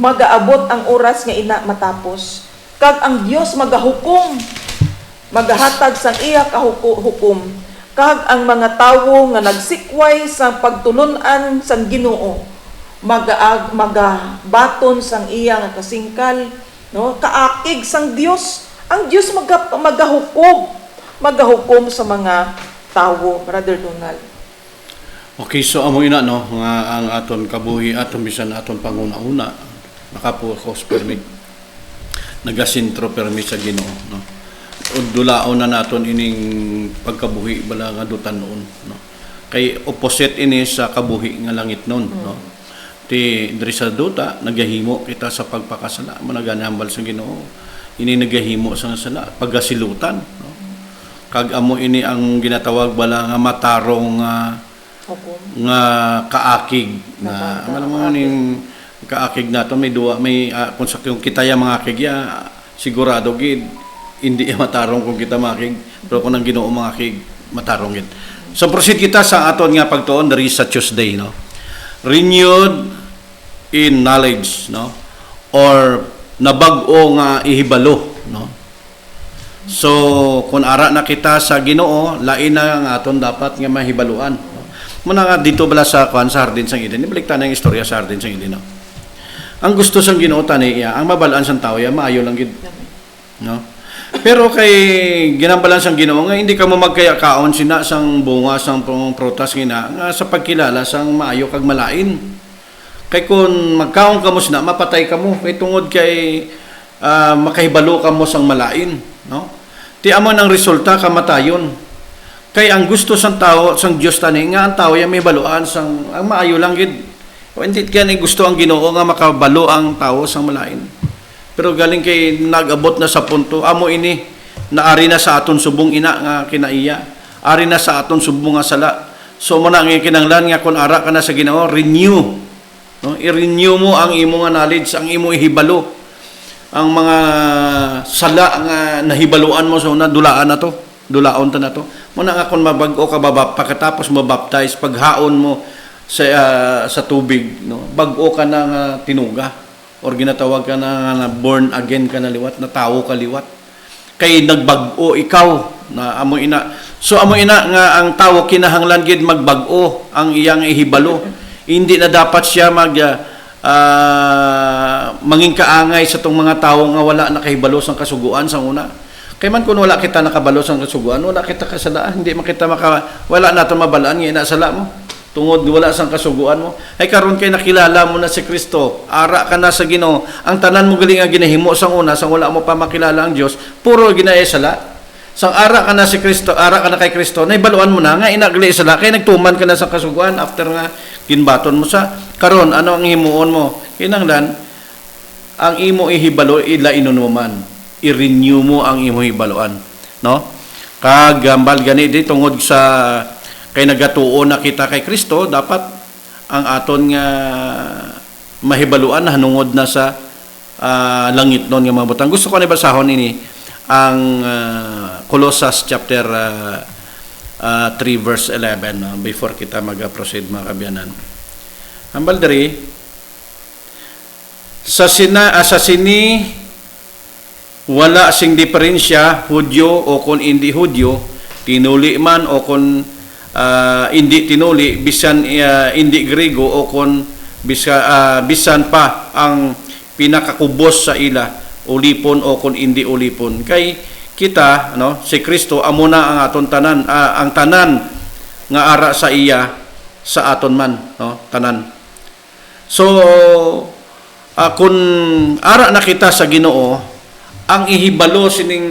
Magaabot ang oras nga ina matapos kag ang Dios magahukom, magahatag sang iya kahukom kag ang mga tawo nga nagsikway sa pagtulon-an sang Ginoo magabaton sang iya nga kasingkal, no? Kaakig sang Dios, ang Dios magahukom sa mga tawo, Brother Donald. Okay, so amo ina no nga ang aton kabuhi aton bisan aton panguna-una nakapukos permit nagasintro permit sa Ginoo, no? Dulaon na naton ining pagkabuhi bala nga dutan noon, no? Kay opposite ini sa kabuhi nga langit noon, no? Ti diri sa duta nagahimo kita sa pagpakasala, managanambal sa Ginoo. Ini nagahimo sa sala pagasilutan, no? Kag amo ini ang ginatawag bala nga matarong nga kaakig na alam ning kaakig nato may duwa may kung sa kung kita ya mga akig ya sigurado gid hindi matarong kung kita makig, pero kung ang Ginoo makig matarong gid. So proceed kita sa aton nga pagtuon diri sa Tuesday, no? Renewed in knowledge, no? Or nabag-o nga ihibalo, no? So kung ara na kita sa Ginoo, lain na ang aton dapat nga mahibaluan, no? Muna nga dito bala sa sa Hardin sang Eden, ibaliktan na yung istorya sa Hardin sang Eden, no? Ang gusto sang Ginoo tani iya, ang mabalaan sang tawo ya maayo lang gid, no? Pero kay ginambalan sang Ginoo nga hindi ka mo magkayakaon sina sang bunga sang prutas nga sa pagkilala sang maayo kag malain. Kay kun magkaon ka mo sina mapatay ka mo kay tungod kay makahibalo ka mo sang malain, no? Ti amo nang resulta kamatayon. Kay ang gusto sang tao sang Dios tani nga ang tao ya may baluan sang ang maayo lang gid. Hindi kani gusto ang Ginoo nga makabalo ang tao sang malain. Pero galing kay nagabot na sa punto, amo ini naari na sa aton subong ina nga kinaiya, ari na sa aton subong nga sala. So mo na ang kinahanglan nga kun ara ka na sa Ginoo, renew, no? I-renew mo ang imo nga knowledge, ang imo ihibalo, ang mga sala nga nahibaluan mo sa una dulaon ta na to. Mo na nga kun mabag-o ka pagkatapos mabaptize, paghaon mo sa tubig, no? Bag-o ka na nga tinuga. Or ginatawag ka na born again ka na liwat, na tao ka liwat. Kay nagbag-o ikaw na amo ina. So amo ina nga ang tao kinahanglan gid magbag-o ang iyang ihibalo. Hindi na dapat siya manging kaangay sa tong mga tawo nga wala nakahibalo sang kasuguan sang una. Kay man kun wala kita nakabalo sang kasuguan, wala kita kasalaan, hindi man kita wala nato mabalaan nga ina sala mo. Tungod wala sang kasuguan mo, ay karon kay nakilala mo na si Kristo, ara ka na sa Ginoo, ang tanan mo gali nga ginahimo sang una, sang wala mo pa makilala ang Dios, puro ginae sala. Sang ara ka na si Kristo, ara ka na kay Kristo, naibaluan mo na nga inagali sala, kay nagtuman ka na sa kasuguan after nga ginbaton mo sa karon ano ang himuon mo? kinahanglan ang imo ihibalo ila inunuman, i-renew mo ang imo hibaluan, no? Kag gambal gani di tungod sa kay nagatuo na kita kay Kristo, dapat ang aton nga mahibaluan hanungod na sa langit non nga mga butang. Gusto ko ni basahon ini ang Colossus chapter 3 verse 11 before kita mag-proceed mga kabyanan. Hambal diri sa sini wala sing diferensya Hudyo o kon hindi Hudyo, tinuli man o kon hindi tinuli, bisan hindi Grego o kon bisan pa ang pinakakubos sa ila, ulipon o kon hindi ulipon. Kay kita, no, si Kristo amo na ang aton tanan, ang tanan nga ara sa iya sa aton man, no, tanan. So kung ara na kita sa Ginoo, ang ihibalo sining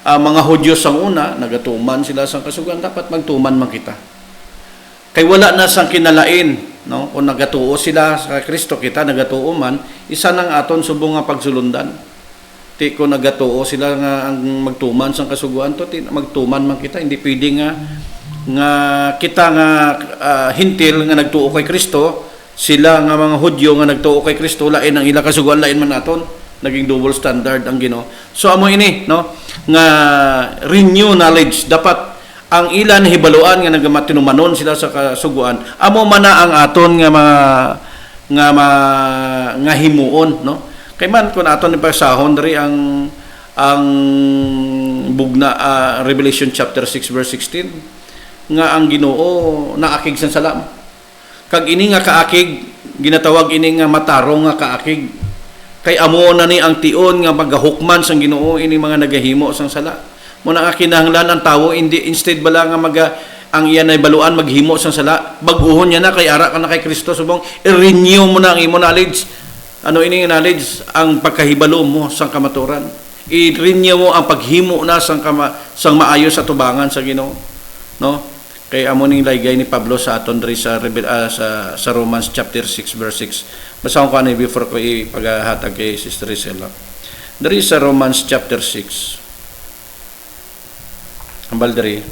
mga Hudyo sang una, nagatuman sila sang kasugan, dapat magtuman man kita. Kay wala na sang kinalain, no? Kung nagatuo sila sa Kristo, kita nagatuo man, isa nang aton subong nga pagsulundan. Ti ko nagatuo sila nga ang magtuman sang kasuguan to, ti magtuman man kita, hindi pwede nga kita nga hintil nga nagtuo kay Kristo, sila nga mga Hudyo nga nagtuo kay Kristo, lain ang ila kasuguan, lain man naton. Naging double standard ang Ginoo. So amo ini, no, nga renew knowledge, dapat ang ilan hibaluan nga nagamatinumanon sila sa kasuguan, amo man na ang aton nga himuon, no. Kay man kun aton ipasahon diri ang bugna Revelation chapter 6 verse 16 nga ang Ginoo naakig sa salam. Kag ini nga kaakig ginatawag ini nga matarong nga kaakig. Kay amo na ni ang tion nga magahukman sang Ginoo ini mga nagahimo sang sala. Mo na kinahanglan ang tawo hindi instead bala nga ang iyan ay baluan maghimo sang sala, bag-uhon niya na kay ara ka na kay Kristo subong i-renew mo na ang imo knowledge. Ano ini nga knowledge? Ang pagkahibalo mo sang kamaturan. I-renew mo ang paghimo na sang maayo sa tubangan sa Ginoo, no? Kay amo ning laygay ni Pablo sa aton diri sa Romans chapter 6 verse 6. Basahon ko ani before ko ipaghatag kay Sister Rizela. Diri sa Romans chapter 6. Ambal diri.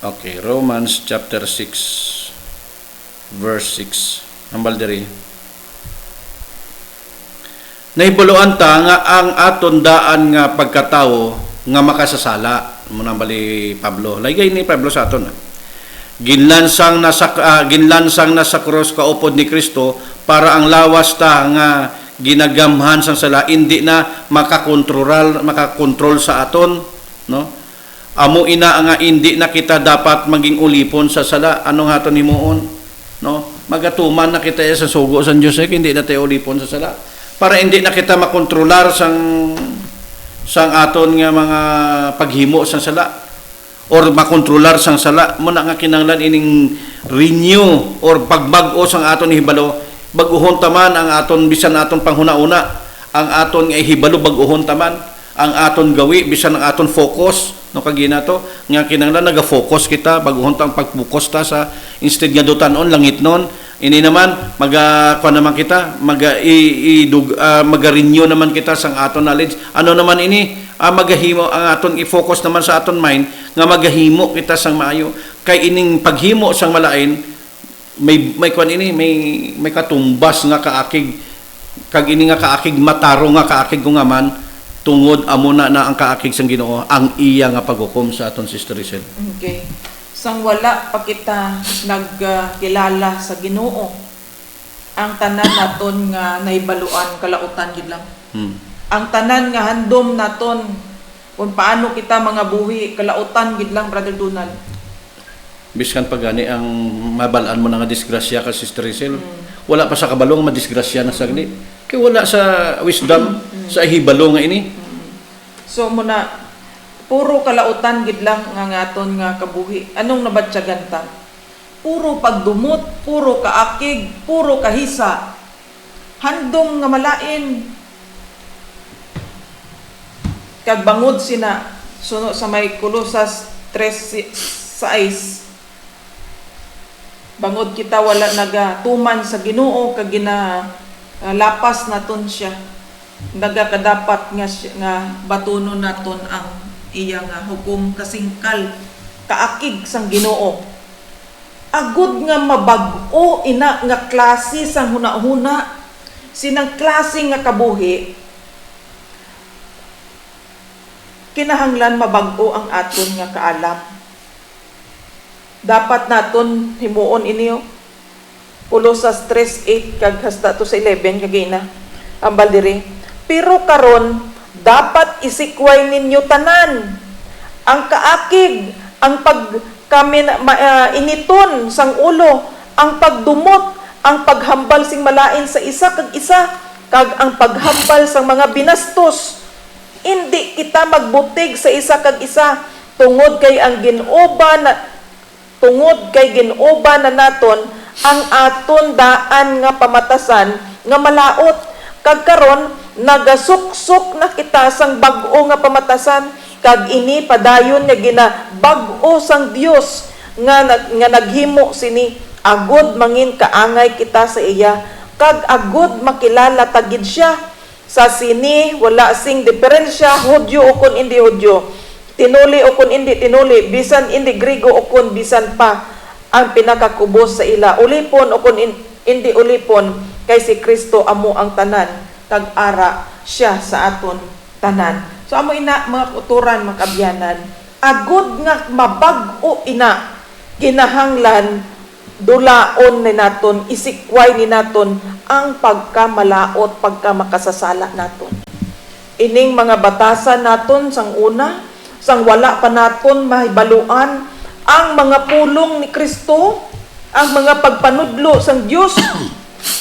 Okay, Romans chapter 6 verse 6. Ambal diri. Nahibuluan ta nga ang aton daan nga pagkatawo nga makasasala. Muna bali Pablo. Laygay ni Pablo sa aton. Ginlansang nasa krus kaupod ni Kristo para ang lawas ta nga ginagamhan sang sala hindi na makakontrol sa aton, no? Amo ina nga hindi na kita dapat maging ulipon sa sala. Anong aton himuon, no? Magatuman na kita sa sugo sa Dios, hindi na tayo ulipon sa sala. Para hindi na kita makontrolar sang aton nga mga paghimo sang sala or makontrolar sang sala. Mo na nga kinahanglan ining renew or pagbag-o sang aton hibalo, bag-uhon taman ang aton bisan aton panghuna-una, ang aton nga hibalo bag-uhon taman, ang aton gawi bisan ang aton focus, no, kagina to nga kinahanglan naga-focus kita bag-uhon ta ang pag-focus ta sa instead nga dutanon langit non. Ini naman naman kita mag-renew naman kita sang aton knowledge. Ano naman ini magahimo ang aton i-focus naman sa aton mind nga magahimo kita sang maayo. Kay ining paghimo sang malain may kwan ini may katumbas nga kaakig, kag ini nga kaakig mataro nga kaakig kung man tungod amo na ang kaakig sang Ginoo ang iya nga paghukom sa aton Sister Rizal. Okay. Sang wala pa kita nagkilala sa Ginoo, ang tanan naton nga nahibaluan kalautan gid lang. Ang tanan nga handom naton kung paano kita mga buhi kalautan gid lang, Brother Donald. Biskan pagani ang mabalaan mo na nga disgrasya ka Sister Rizal, wala pa sa kabalong madisgrasya na sagli. Kay wala sa wisdom sa hibalo nga ini. So muna puro kalautan gid lang nga ngaton nga kabuhi. Anong nabadsyagan ta? Puro pagdumot, puro kaakig, puro kahisa. Handom nga malain. Kag bangod sina suno sa may Colossus 3:6. Bangod kita wala nagatuman sa Ginoo kag lapas naton siya. Nagakadapat nga batunon naton ang iya nga hukom kasingkal kaakig sang Ginoo. Agud nga mabag-o ina nga klase sang hunahuna, sinang klase nga kabuhi, kinahanglan mabag-o ang aton nga kaalam. Dapat naton himuon ini Kolosas 3:8 kag hasta to sa 11 kagay na ambal diri. Pero karon dapat isikway ninyo tanan ang kaakig, ang initon sang ulo, ang pagdumot, ang paghambal sing malain sa isa kag isa, kag ang paghambal sang mga binastos. Hindi kita magbutig sa isa kag isa tungod kay ginoba na naton ang aton daan nga pamatasan nga malaot. Kag karon nagasuksok na kita sang bag-o nga pamatasan, kag ini padayon nga ginabag-o sang Dios nga naghimo sini agud mangin kaangay kita sa iya, kag agud makilala tagid siya sa sini. Wala sing diferensya Hudyo o kun hindi Hudyo, tinuli o kun hindi tinuli, bisan hindi Grigo o kun bisan pa ang pinakakubos sa ila, ulipon o kun hindi ulipon, kay si Kristo amo ang tanan, kag ara siya sa aton tanan. So amo ina mga uturan, mga kabyanan, agud nga mabag-o ina, kinahanglan dulaon ni naton, isikway ni naton ang pagkamalaot, pagkamakasasala naton. Ining mga batasan naton sang una, sang wala pa naton mahibaluan ang mga pulong ni Kristo, ang mga pagpanudlo sang Dios,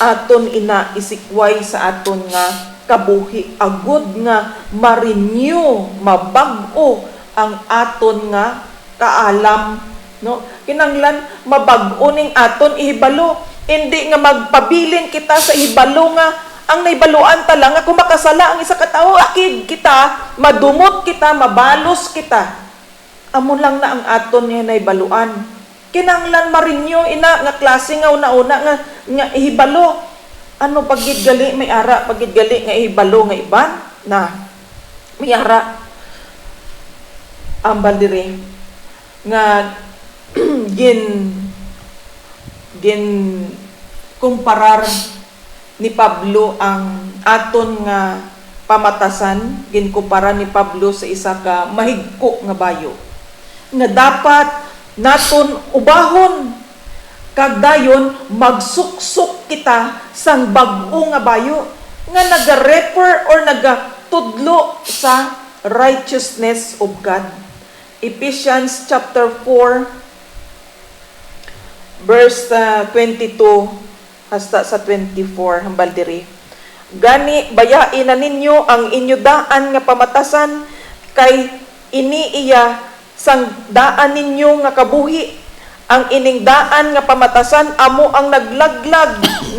aton ina isikway sa aton nga kabuhi, agud nga ma-renew, mabag-o ang aton nga kaalam, no? Kinanglan mabag-o ning aton ihibalo, hindi nga magpabilin kita sa ihibalo nga ang naibaluan tala nga kung makasala ang isa ka tawo, akid kita, madumot kita, mabalos kita. Amo lang na ang aton nga naibaluan. Kinanglan ma-renew ina nga klase nga una-una nga ihibalo. Ano pagid gali may ara, pagid gali nga ihibalo nga iban na may ara ambal diri nga gin kumparar ni Pablo ang aton nga pamatasan, gin kumpara ni Pablo sa isa ka mahigko nga bayo nga dapat naton ubahon, kag dayon magsuksok kita sang bag-o nga bayo nga naga-refer or nagatudlo sa righteousness of God. Ephesians chapter 4 verse 22 hasta sa 24 hambal diri. Gani bayain na ninyo ang inyo daan nga pamatasan, kay ini iya sang daan ninyo nga kabuhi. Ang ining daan nga pamatasan amo ang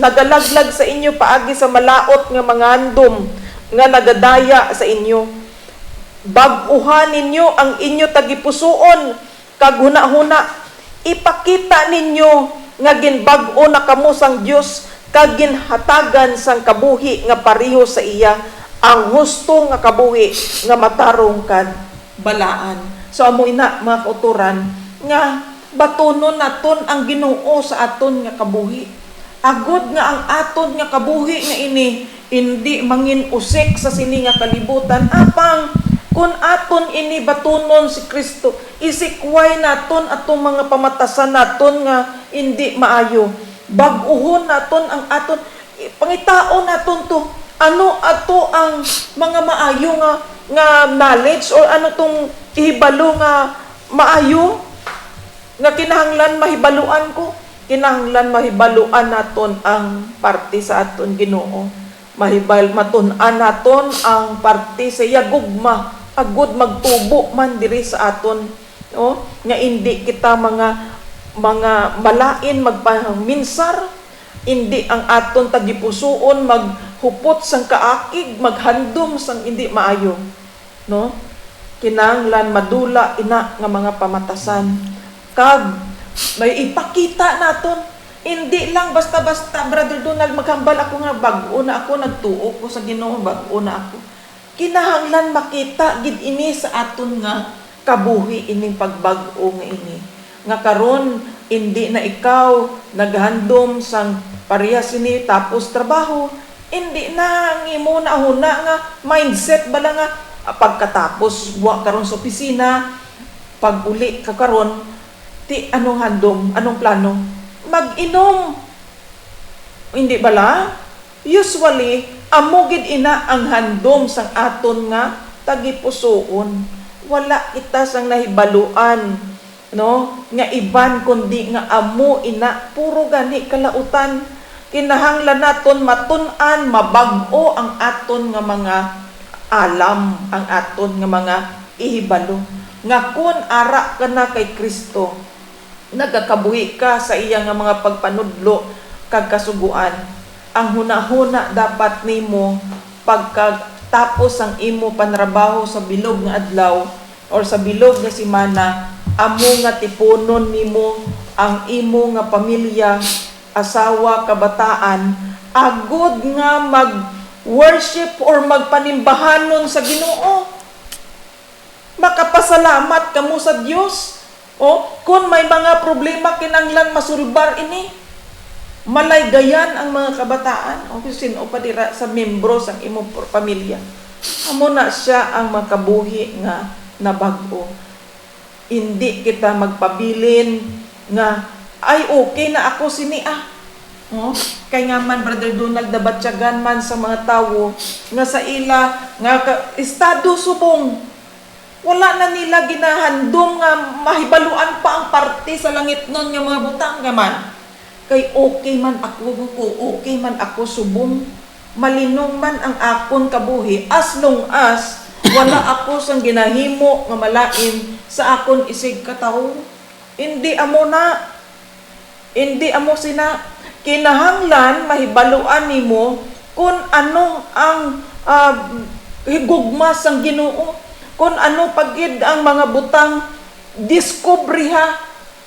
nagalaglag sa inyo paagi sa malaot nga mga andom nga nagadaya sa inyo. Bag-uhan ninyo ang inyo tagipusoon, kag huna-huna ipakita ninyo nga ginbag-o na kamo sang Dios, kag ginhatagan sang kabuhi nga pareho sa iya, ang husto nga kabuhi nga matarong kad balaan. So amo ina mga kauturan nga batunon naton ang Ginoo sa aton nga kabuhi. Agud nga ang aton nga kabuhi nga ini hindi mangin usik sa sini nga kalibutan, apang kun aton ini batunon si Kristo, isikway naton atong mga pamatasan naton nga hindi maayo. Bag-uhon naton ang aton, pangitaon naton to, ano ato ang mga maayo nga knowledge, or ano tong ihibalo nga maayo nga kinahanglan mahibaluan ko. Kinahanglan mahibaluan naton ang parte sa aton Ginoo, matun-an naton ang parte sa iya gugma, agud magtubo man diri sa aton, no? Nga hindi kita mga malain magpaminsar, hindi ang aton tagipusoon maghupot sang kaakig, maghandom sang hindi maayo, no? Kinahanglan madula ina nga mga pamatasan, kag May ipakita naton. Hindi lang basta-basta, Brother Donald, maghambal ako nga bag-o na ako, nagtuo ko sa Ginoo, bag-o na ako. Kinahanglan makita gid ini sa aton nga kabuhi ining pagbag-o nga ini. Nga karon hindi na ikaw naghandom sang parehas ini tapos trabaho, hindi na ang imo na huna nga mindset bala nga pagkatapos wa karon sa opisina, pag uli ka karon, ti anong handom, anong plano? Mag-inom. Hindi bala? Usually, amugid ina ang handom sang aton nga tagipusoon. Wala kita sang nahibaluan, no? Nga iban kundi nga amo ina puro gani kalautan. Kinahanglan naton matun-an, mabag-o ang aton nga mga alam, ang aton nga mga ihibalo. Nga kun ara ka na kay Kristo, nagakabuhi ka sa iyang nga mga pagpanudlo kag kasuguan. Ang hunahuna dapat nimo pagkatapos ang imo panrabaho sa bilog nga adlaw or sa bilog nga semana, amo nga tipunon nimo ang imo nga pamilya, asawa, kabataan, agud nga mag-worship or magpanimbahanon sa Ginoo. Makapasalamat kamo sa Dios. O, kung may mga problema kinanglan masulbar ini, malaygayan ang mga kabataan o sino pa dira sa membro sa imong pamilya. Amo na siya ang makabuhi nga nabag-o. Hindi kita magpabilin nga ay okay na ako sini O, kay nga man Brother Donald dabatyagan man sa mga tawo nga sa ila nga estado subong. Wala na nila ginahandom nga mahibaluan pa ang parte sa langit nun nga mga butang nga man. Kay okay man ako, okay man ako subong, malinong man ang akon kabuhi, as long as wala ako sang ginahimo nga malain sa akon isig katao. Hindi amo na. Hindi amo sina. Kinahanglan mahibaluan nimo kung anong ang higugma sang Ginoo. Kung ano pagid ang mga butang diskubriha,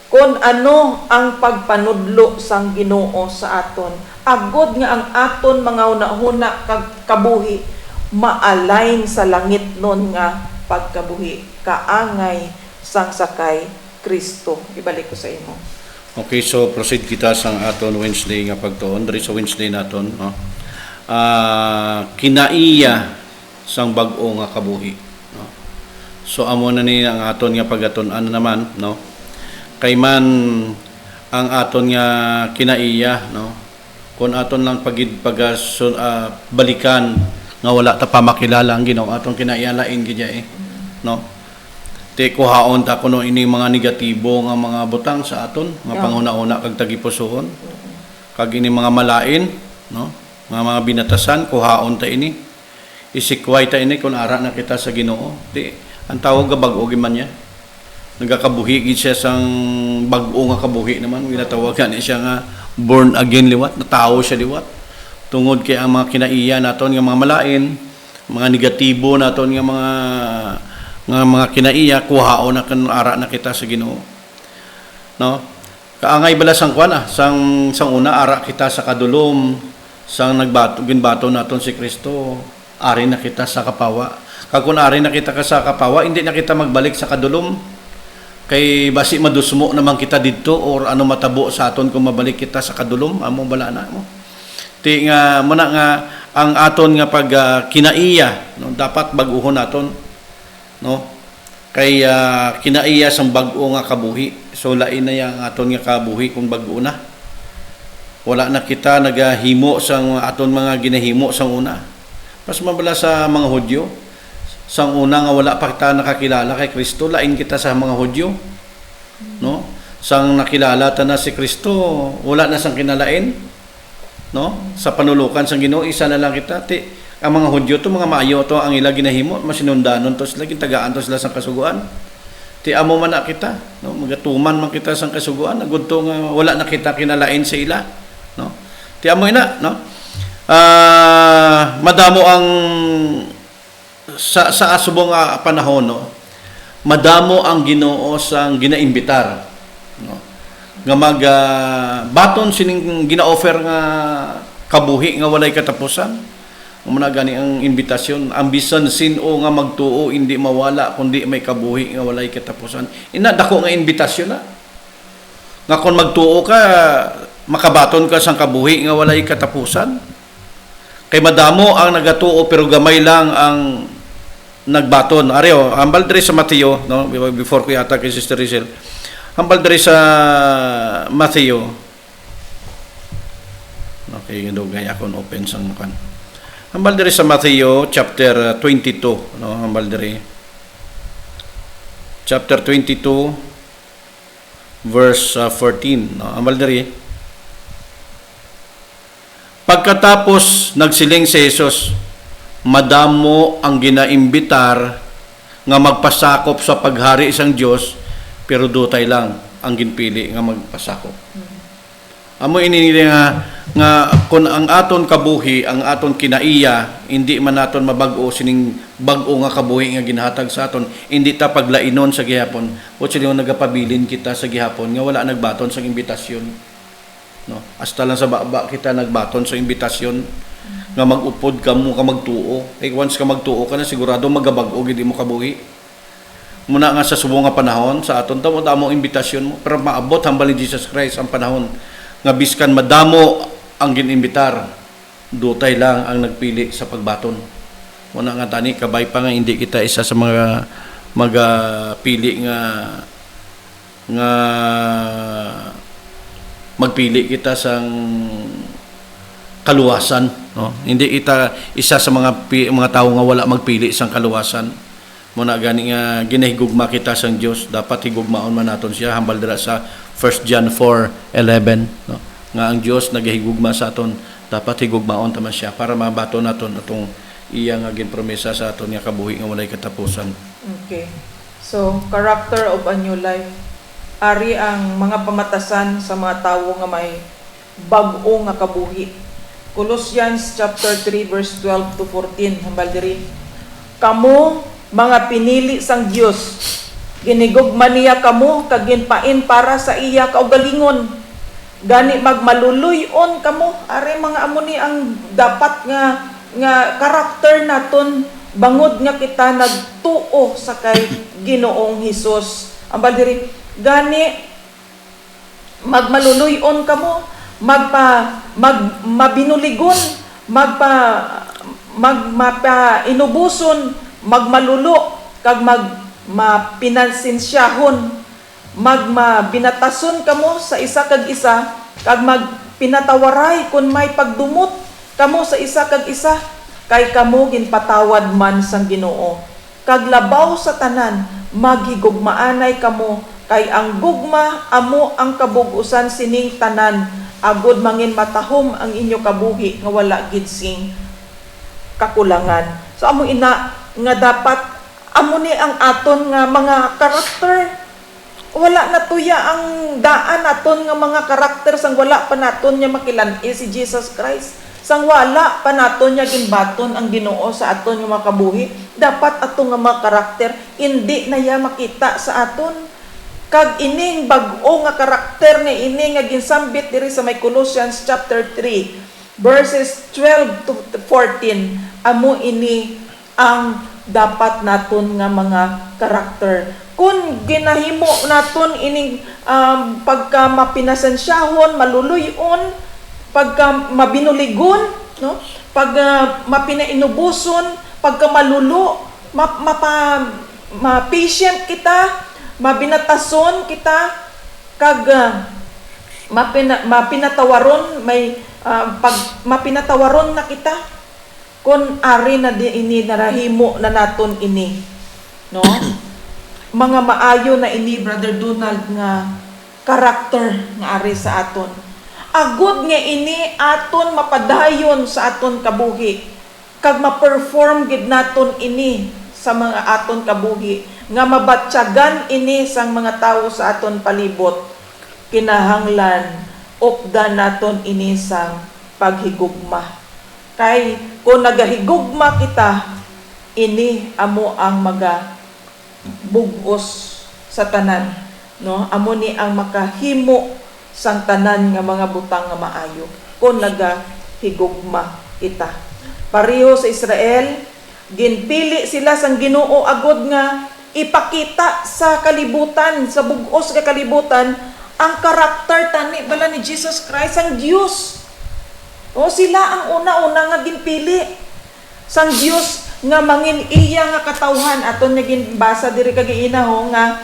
kung ano ang pagpanudlo sang Ginoo sa aton. Agod nga ang aton mga una-una kabuhi ma-align sa langit nun nga pagkabuhi. Kaangay sang sakay Kristo. Ibalik ko sa imo. Okay, so proceed kita sang aton Wednesday nga pagtuon. Diri sa Wednesday naton, no? Kinaiya sang bag-o nga kabuhi. So amo na ni ang aton nga pagaton-an naman, no? Kay man ang aton nga kinaiya, no? Kung aton lang balikan nga wala ta pa makilala ang Ginoo, aton kinaiya lain gid no? Ti kuhaon ta kuno ini mga negatibo nga mga butang sa aton, nga panghuna-una kag tagipusoon. Kag ini mga malain, no? Mga binatasan kuhaon ta ini. Isikway ta ini kung ara na kita sa Ginoo. Ti ang tawag nga bag-o man niya. Nagakabuhi gid siya sang bag-o nga kabuhi naman. Ginatawagan siya nga born again liwat, natawo siya liwat. Tungod kay ang mga kinaiya naton nga mga malain, mga negatibo naton nga mga kinaiya kuhaon na kan ara na kita sa Ginoo. No? Kaangay bala sang kuan sang una ara kita sa kadulom, sang ginbato naton si Kristo, ari na kita sa kapawa. Kag kun ari na kita ka sa kapawa, hindi na kita magbalik sa kadulom. Kay basi madusmo naman kita didto or ano matabo sa aton kung mabalik kita sa kadulom, amo bala na mo. Ti nga muna nga ang aton nga pag kinaiya, no, dapat bag-uhon naton, no? Kay kinaiya sang bag-o nga kabuhi. So lain na yang aton nga kabuhi kung bag-o na. Wala na kita nagahimo sang aton mga ginahimo sang una. Mas mabala sa mga Hudyo. Sang una nga wala pa kita nakakilala kay Kristo, lain kita sa mga Hudyo. No? Sang nakilala ta na si Kristo, wala na sang kinalain. No? Sa panulukan sang Ginoo, isa na lang kita. Ang mga Hudyo to, mga maayo to ang ila ginahimo, masinundanon to sila, gintagaan to sila sang kasuguan. Ti amo man na kita, no? Magatuman man kita sang kasuguan, agudto nga wala na kita kinalain sa ila, no? Ti amo ina, no? Madamo ang sa asubong panahon, no, madamo ang Ginoo sang ginaimbitar, no, nga baton sining gina-offer nga kabuhi nga walay katapusan. Muna gani ang imbitasyon, ang bisan sino nga magtuo hindi mawala kundi may kabuhi nga walay katapusan. Ina dako nga imbitasyon na. Nga kung magtuo ka, makabaton ka sang kabuhi nga walay katapusan. Kay madamo ang nagatuo pero gamay lang ang nagbaton. Areo, hambal diri sa Mateo, no? Before ko yata kay Sister Rizal. Hambal diri sa Mateo. Okay, dugay akon open sang kan. Hambal diri sa Mateo chapter 22, no? Hambal diri. Chapter 22 verse 14, no? Hambal diri. Pagkatapos nagsiling si Jesus, madamo ang ginaimbitar nga magpasakop sa paghari isang Dios, pero dutay lang ang ginpili nga magpasakop. Amo ini nga kun ang aton kabuhi, ang aton kinaiya, hindi man naton mabag-o sining bag-o nga kabuhi nga ginhatag sa aton, hindi ta paglainon sa gihapon. O sila nagapabilin kita sa gihapon nga wala nagbaton sa imbitasyon. No, hasta lang sa baba kita nagbaton sa imbitasyon nga mag-upod ka mo ka magtuo. Once ka magtuo ka na sigurado magabag-o gid mo kabuhi. Muna nga sa subong nga panahon sa aton damo imbitasyon mo pero maabot hambal ni Jesus Christ ang panahon nga biskan madamo ang ginimbitar, dutay lang ang nagpili sa pagbaton. Muna nga tani kabay pa nga hindi kita isa sa mga magpili nga magpili kita sang kaluwasan, no? Hindi kita isa sa mga tao nga wala magpili sang kaluwasan. Muna gani nga ginahigugma kita sang Dios, dapat higugmaon man naton siya hambal dira sa 1 John 4:11, no? Nga ang Dios nagahigugma sa aton, dapat higugmaon ta man siya para mabaton naton atong iya nga ginpromesa sa aton nga kabuhi nga walay katapusan. Okay. So, character of a new life. Ari ang mga pamatasan sa mga tawo nga may bag-o nga kabuhi. Colossians chapter 3 verse 12 to 14, hambal diri. Kamo mga pinili sang Dios, ginigugma niya kamo kag ginpain para sa iya kaugalingon. Gani magmaluluyon kamo, ari mga amo ni ang dapat nga karakter naton bangod nga kita nagtuo sa kay Ginoong Hesus. Hambal diri, gani magmaluluyon kamo, mabinuligon, inubuson, magmalulo kag mapinansinsyahon, binatason kamo sa isa kag isa, kag magpinatawaray kun may pagdumot kamo sa isa kag isa, kay kamo ginpatawad man sang Ginoo. Kag labaw sa tanan maghigugmaanay kamo, kay ang gugma amo ang kabug-usan sining tanan, agud mangin matahom ang inyo kabuhi nga wala gid sing kakulangan. So amo ina nga dapat amo ni ang aton nga mga karakter. Wala na tuya ang daan naton nga mga karakter sang wala pa naton nya makilan-i si Jesus Christ. Sang wala pa naton nya ginbaton ang Ginoo sa aton nga mga kabuhi, dapat aton nga mga karakter hindi na ya makita sa aton. Kag ining bag-o nga karakter nga ini nga ginsambit diri sa may Colossians chapter 3 verses 12 to 14, amo ini ang dapat naton nga mga karakter. Kung ginahimo naton ining pagka mapinasensyahon, maluluyon, pagka mabinuligon, no? Pag mapinainubuson, pagka malulo, patient kita, mabinatason kita, kag mapinatawaron, mapinatawaron na kita, kun ari na ini narahimo na naton ini, no? Mga maayo na ini, Brother Donald, nga karakter nga ari sa aton. Agud nga ini aton mapadayon sa aton kabuhi, kag ma-perform gid naton ini sa mga aton kabuhi, nga mabatyagan ini sang mga tawo sa aton palibot. Kinahanglan updan naton ini sang paghigugma. Kay kung nagahigugma kita, ini amo ang bugos sa tanan, no? Amo ni ang makahimo sang tanan nga mga butang nga maayo kung nagahigugma kita. Pareho sa Israel, ginpili sila sang Ginoo agod nga ipakita sa kalibutan, sa bug-os nga kalibutan, ang karakter tani bala ni Jesus Christ, ang Dios. O sila ang una-una nga ginpili sang Dios nga mangin iya nga katawhan. Aton nga ginbasa diri kagiina ho nga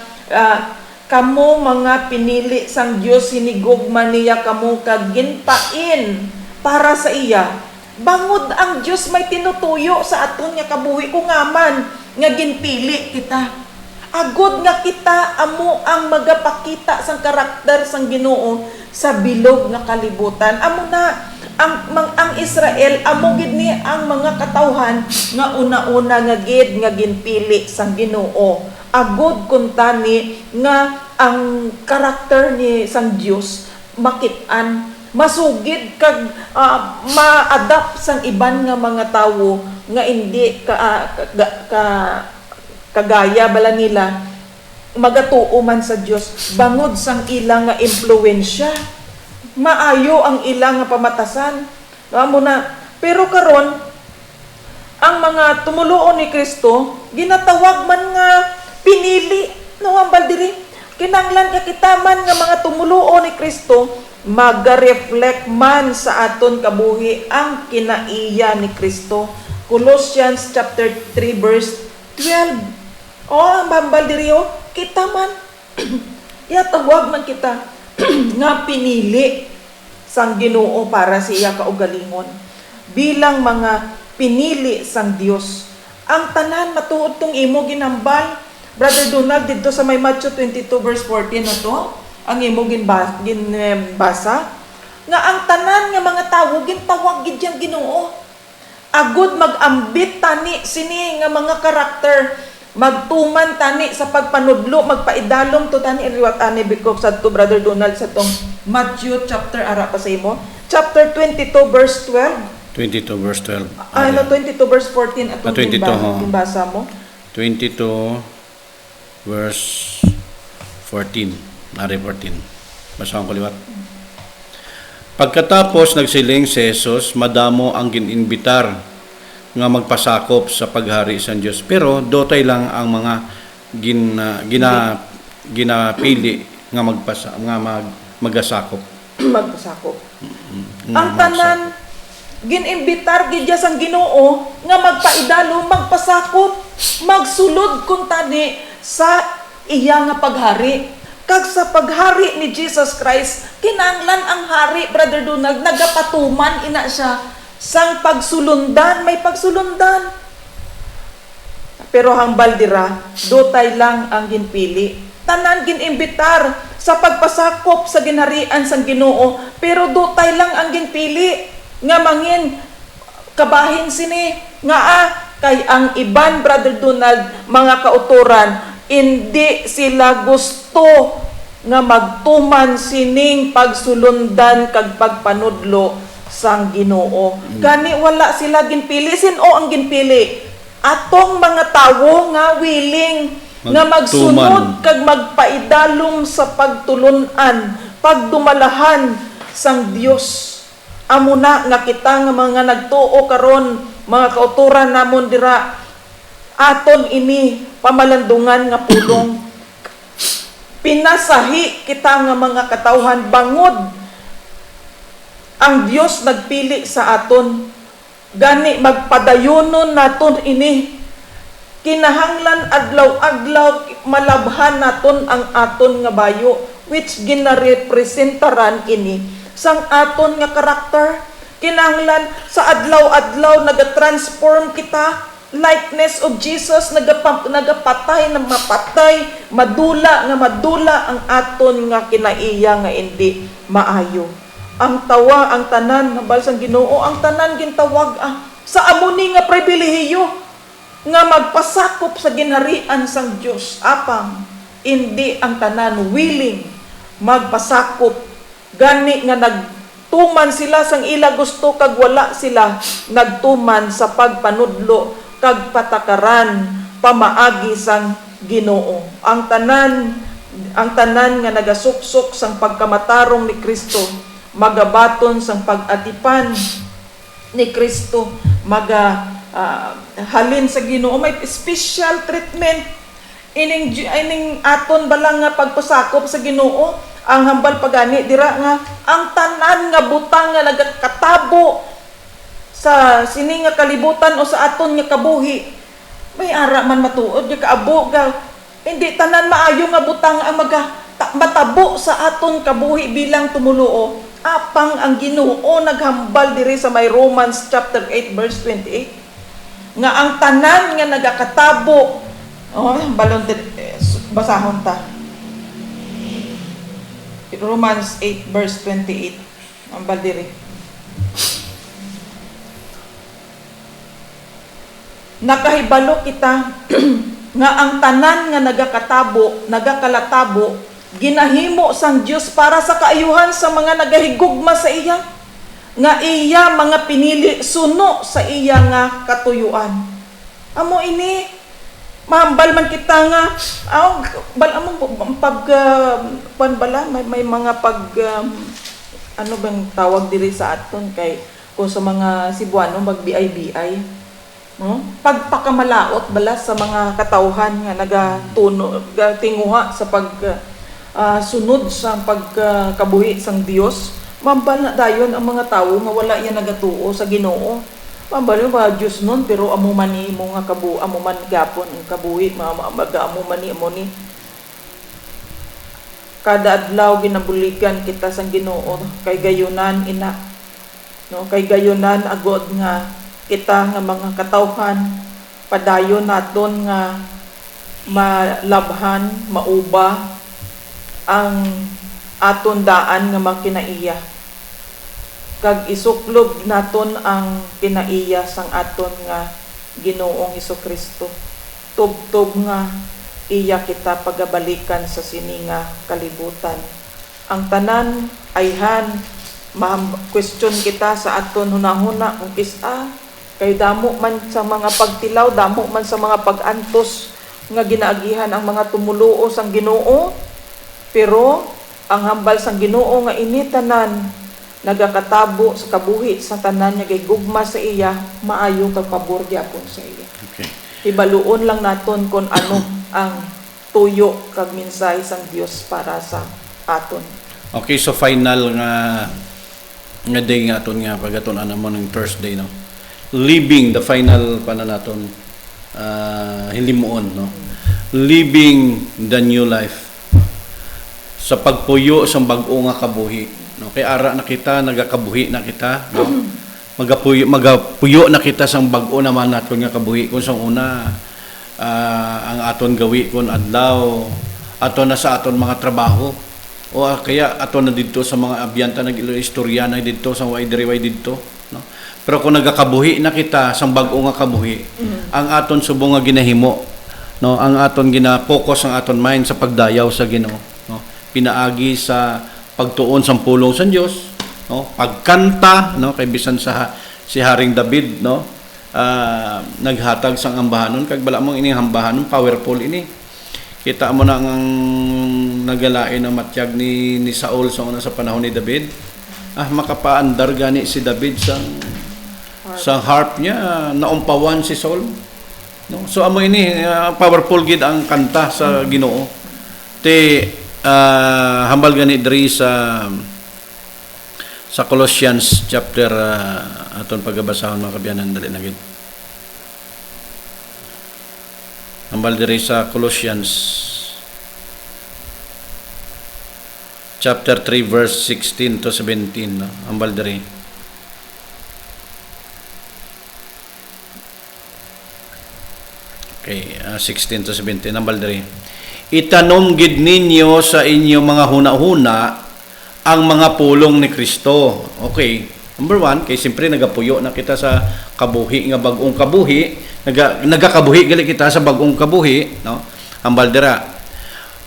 kamo mga pinili sang Dios, hinigugma niya kamo kag ginpain para sa iya. Bangod ang Dios may tinutuyo sa aton nga kabuhi kung aman nga ginpili kita. Agod nga kita amo ang magapakita sang karakter sang Ginoo sa bilog nga kalibutan. Amo na ang Israel amo gid ni ang mga katawhan nga una-una nga gid nga ginpili sang Ginoo. Agod kuntani nga ang karakter ni sang Dios makit-an, masugid kag ma-adapt sang iban nga mga tawo nga hindi kagaya bala nila magatuo man sa Dios bangod sang ilang nga impluwensya. Maayo ang ilang nga pamatasan. Amo na. Pero karon ang mga tumuluon ni Kristo ginatawag man nga pinili, no ambal diri. Kinanglan ka kita man nga mga tumuluon ni Kristo maga-reflect man sa aton kabuhi ang kinaiya ni Kristo. Colossians chapter 3 verse 12. Ang ambal diri kita man tawag man kita nga pinili sang Ginoo para sa iya kaugalingon bilang mga pinili sang Dios. Ang tanan matuod tong imo ginambal, Brother Donald, dito sa may Matthew 22 verse 14 na to, ang imo ginbasa, nga ang tanan nga mga tawo gintawag gid yang Ginoo. Agud magambit tani sini nga mga karakter, magtuman tani sa pagpanudlo, magpaidalom to tani iliwat ani bikop sa to Brother Donald sa tong Matthew chapter ara pa sa imo, chapter 22 verse 12. 22 verse 12. 22 verse 14 atong 22, ginbasa mo. 22 verse 14. Nari 14. Basahan ko liwat. Pagkatapos nagsiling si Jesus, madamo ang gininbitar nga magpasakop sa paghari sa Dios. Pero dotay lang ang mga ginapili nga magasakop. Magpasakop. Ang tanan ginimbitar gid sang Ginoo nga magpaidalo, magpasakop, magsulod kun tani sa iya nga paghari. Kag sa paghari ni Jesus Christ, kinanglan ang hari, Brother Donald, nagapatuman ina siya sang pagsulundan, may pagsulundan. Pero hambal dira, dotay lang ang ginpili. Tanan ginimbitar sa pagpasakop sa ginharian sang Ginoo, pero dotay lang ang ginpili nga mangin kabahin sini nga kay ang iban, Brother Donald, mga kauturan, hindi sila gusto nga magtuman sining pagsulundan kag pagpanudlo sang Ginoo. Gani wala sila ginpili. Sino ang ginpili? Atong mga tawo nga willing nga magsunod kag magpaidalom sa pagtulunan, pagdumalahan sang Dios. Amo na nga kita nga mga nagtuo karon, mga kauturan namon dira, aton ini pamalandungan nga pulong. Pinasahi kita nga mga katawhan bangod ang Dios nagpili sa aton. Gani magpadayonon naton ini. Kinahanglan adlaw-adlaw malabhan naton ang aton nga bayo, which ginarepresentaran ini sang aton nga karakter. Kinahanglan sa adlaw-adlaw nagatransform kita, likeness of Jesus, nagapatay na mapatay, madula ang aton nga kinaiya nga hindi maayo. Ang tawa, ang tanan, nabal sang Ginoo, ang tanan gintawag sa amuni nga pribilehiyo nga magpasakop sa ginharian sang Dios. Apang hindi ang tanan willing magpasakop. Gani nga nagtuman sila sang ila gusto kag wala sila nagtuman sa pagpanudlo kag patakaran pamaagi sang Ginoo. Ang tanan ang tanan nga nagasuksok sang pagkamatarong ni Kristo, magabaton sang pag-atipan ni Kristo, halin sa Ginoo. May special treatment ining aton balang nga pagpasakop sa Ginoo. Ang hambal pagani dira nga ang tanan nga butang nga nagakatabo sa sini nga kalibutan o sa aton nga kabuhi, may ara man matuod nga kaabo ga hindi tanan maayo nga butang ang matabo sa aton kabuhi bilang tumuluo. Apang ang Ginoo naghambal diri sa may Romans chapter 8 verse 28 nga ang tanan nga nagakatabo, basahon ta. Romans 8 verse 28 ang baldiri. Nakahibalo kita nga ang tanan nga nagakalatabo ginahimo sang Dios para sa kaayuhan sa mga nagahigugma sa iya, nga iya mga pinili suno sa iya nga katuyuan. Amo ini mahambal man kita nga may mga ano bang tawag diri sa aton kay kung sa mga Cebuano mag-BI, no? Pagpakamalaot bala sa mga katawhan nga nagatuno tinguha sa sunod sa pagkabuhi sang Dios. Mambal na dayon ang mga tawo nga wala yan nagatuo sa Ginoo. Mambal ba Dios nun pero amo man ni mo nga amo man gapon ang kabuhi amo man ni amo ni. Kada adlaw ginabuligan kita sang Ginoo kay gayunan ina, no? Kay gayunan agod nga kita nga mga katawhan padayon naton nga malabhan mauba ang aton daan nga makinaiya, kag isuklob naton ang kinaiya sang aton nga Ginoong Hesukristo. Tubtob nga iya kita pagabalikan sa sininga kalibutan. Ang tanan ayhan question kita sa aton hunahuna kung kisa kay damo man sa mga pagtilaw, damo man sa mga pagantos nga ginaagihan ang mga tumuluo sang Ginoo, pero ang hambal sang Ginoo nga ini tanan nagakatabo sa kabuhi sa tanan nga gigugma sa iya, maayo kag pabor gyapon sa iya. Okay. Ibaluon lang naton kung ano ang tuyo kag mensahe sang Dios para sa aton. Okay, so final nga day nga aton nga pagaton ana mo ng Thursday, no. Living the final naton hilimuon, no. Living the new life. Sa pagpuyo sa bag-o nga kabuhi, no. Kay ara na kita nagakabuhi na kita, no. Magapuyo na kita sang bag-o naman naton nga kabuhi kun sang una ang aton gawi kun adlaw aton na sa aton mga trabaho o kaya aton na didto sa mga abyanta nag-istorya na didto sa way didto, no. Pero kung nagakabuhi na kita sang bag-o nga kabuhi, ang aton subong nga ginahimo, no, ang aton gina-focus ang aton mind sa pagdayaw sa Ginoo, no. Pinaagi sa pagtuon sa pulong sa Dios, no, pagkanta, no, kay bisan sa si Haring David, no, naghatag sang ambahanon kag bala mo ining ambahanon powerful ini. Kita mo na ang nagalain ng matyag ni Saul sa panahon ni David. Makapaandar gani si David sa harp niya, naumpawan si Saul, no. So amo ini powerful gid ang kanta sa Ginoo. Hambal gani diri sa Colossians chapter aton pagabasahon mga kabyanan dali na gid. Hambal diri sa Colossians chapter 3 verse 16 to 17, no. Hambal diri. Okay, 16 to 17 hambal diri. Itanom gid ninyo sa inyo mga huna-huna ang mga pulong ni Kristo. Okay. Number 1, kay siyempre nagapuyo na kita sa kabuhi nga bag-ong kabuhi, nagakabuhi gali kita sa bag-ong kabuhi, no. Hambal dira.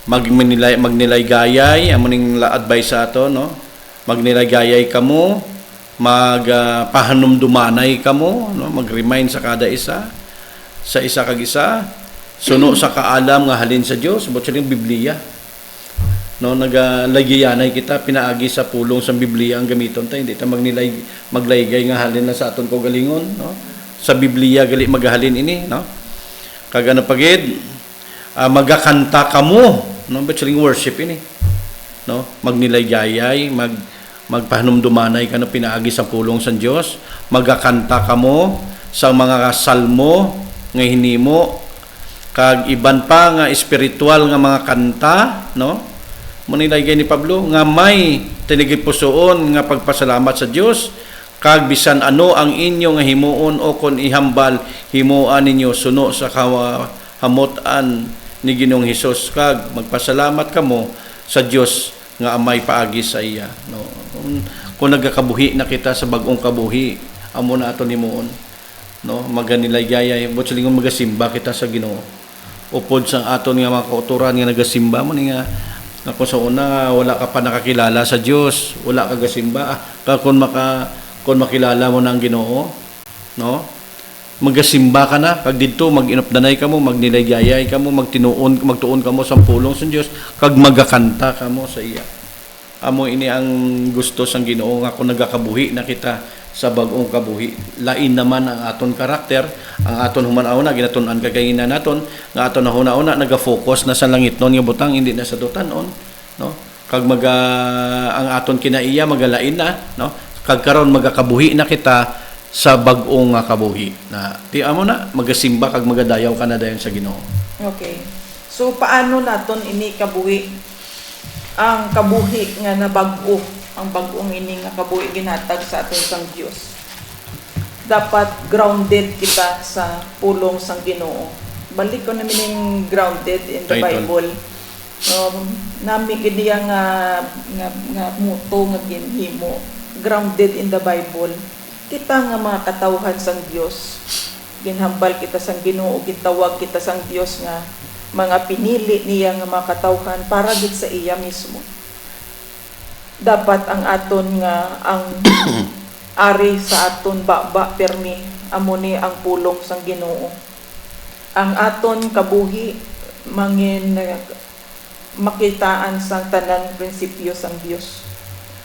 Magnilay gayay amo ning advice sa ato, no. Magnilay gayay kamo, pahanumdumanay kamo, no, mag-remind sa kada isa, sa isa kag isa, suno sa kaalam nga halin sa Dios, but sa Biblia. no, nagalagiyanay kita pinaagi sa pulong sa Biblia ang gamiton ta, hindi ta maglaygay nga halin na sa aton kaugalingon, no, sa Biblia gali magahalin ini, no, kagano pagid magakanta kamo, no, bachelor worship ini, no, magnilaygayay, magpahanumdumanay kano pinaagi sa pulong sa Dios, magakanta kamo sa mga salmo nga hinimo kag iban pa nga espiritual nga mga kanta, no, manilagay ni Pablo nga may tinigipusoon nga pagpasalamat sa Dios kag bisan ano ang inyo nga himuon o kon ihambal himuan ninyo suno sa hamotan ni Ginoong Hesus kag magpasalamat kamo sa Dios nga amay paagi sa iya, no. Kung nagakabuhi na kita sa bag-ong kabuhi amo na ato nimuon, no, maganilaygayay butlingon magasimba kita sa Ginoo upod sa aton nga mga kauturan nga nagasimba mo ni nga ako sa una wala ka pa nakakilala sa Dios, wala ka gasimba, kung makilala mo na ang Ginoo, no, magasimba ka na kag didto mag-inupdanay ka mo, magnilaygayay ka mo, magtuon ka mo sa pulong sa Dios kag magakanta ka mo sa iya. Amo ini ang gusto sang Ginoo nga kung nagakabuhi na kita sa bag-ong kabuhi. Lain naman ang aton karakter, ang aton humanauna ginatun-an kagayinan naton, nga aton hunana naga-focus na sa langit non nga butang hindi na sa dutanon, no. Kag ang aton kinaiya magalain na, no. Kag karon magakabuhi na kita sa bag-ong kabuhi. Na ti amo na magasimba kag magadayaw ka na dayon sa Ginoo. Okay. So paano naton ini kabuhi? Ang kabuhi nga nabag-o, ang bag-ong ini nga kabuhi ginhatag sa aton sang Dios. Dapat grounded kita sa pulong sang Ginoo. Balik ko namin yung grounded in the Title. Bible. Nami gid nga muto nga ginhimo, grounded in the Bible. Kita nga mga katawhan sang Dios, ginhambal kita sang Ginoo, gitawag kita sang Dios nga mga pinili niya nga mga katawhan para gid sa iya mismo. Dapat ang aton nga ang ari sa aton baba permi amo ni ang pulong sang Ginoo. Ang aton kabuhi mangin makitaan sang tanan prinsipyo sang Dios.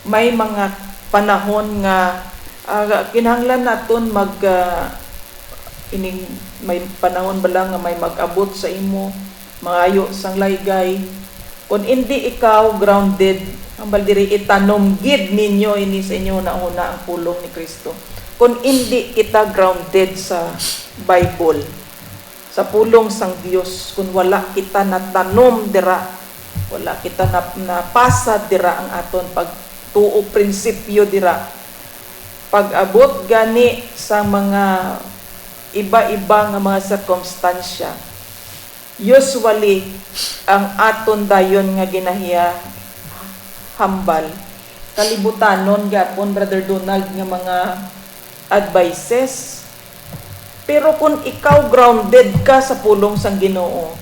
May mga panahon nga kinahanglan naton may panahon bala nga may mag-abot sa imo maayo sang laygay. Kung hindi ikaw grounded, ang baldiri itanom gid ninyo ini sa inyo na una ang pulong ni Kristo. Kung hindi kita grounded sa Bible, sa pulong sang Dios, kung wala kita natanom dira, wala kita napasa dira ang aton pagtuo prinsipyo dira, pag-abot gani sa mga iba-iba nga mga circumstansya, usually ang aton dayon nga ginahiya hambal kalibutanon gapon Brother Donald nga mga advices. Pero kung ikaw grounded ka sa pulong sang Ginoo,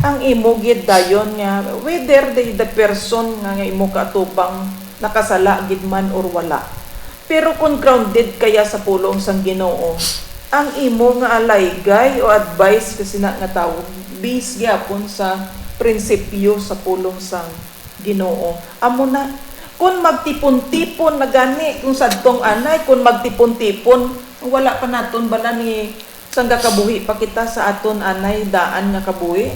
ang imo gid dayon nga whether the person nga imo kaatupang nakasala gid man or wala, pero kung grounded kaya sa pulong sang Ginoo, ang imo nga alaygay o advice kasi nga tawag based gyapon sa prinsipyo sa pulong sang Ginoo. Amo na kung magtipon-tipon na gani kung sadtong anay, kung magtipon-tipon wala pa naton bala ni sangga kabuhi pa kita sa aton anay daan nga kabuhi.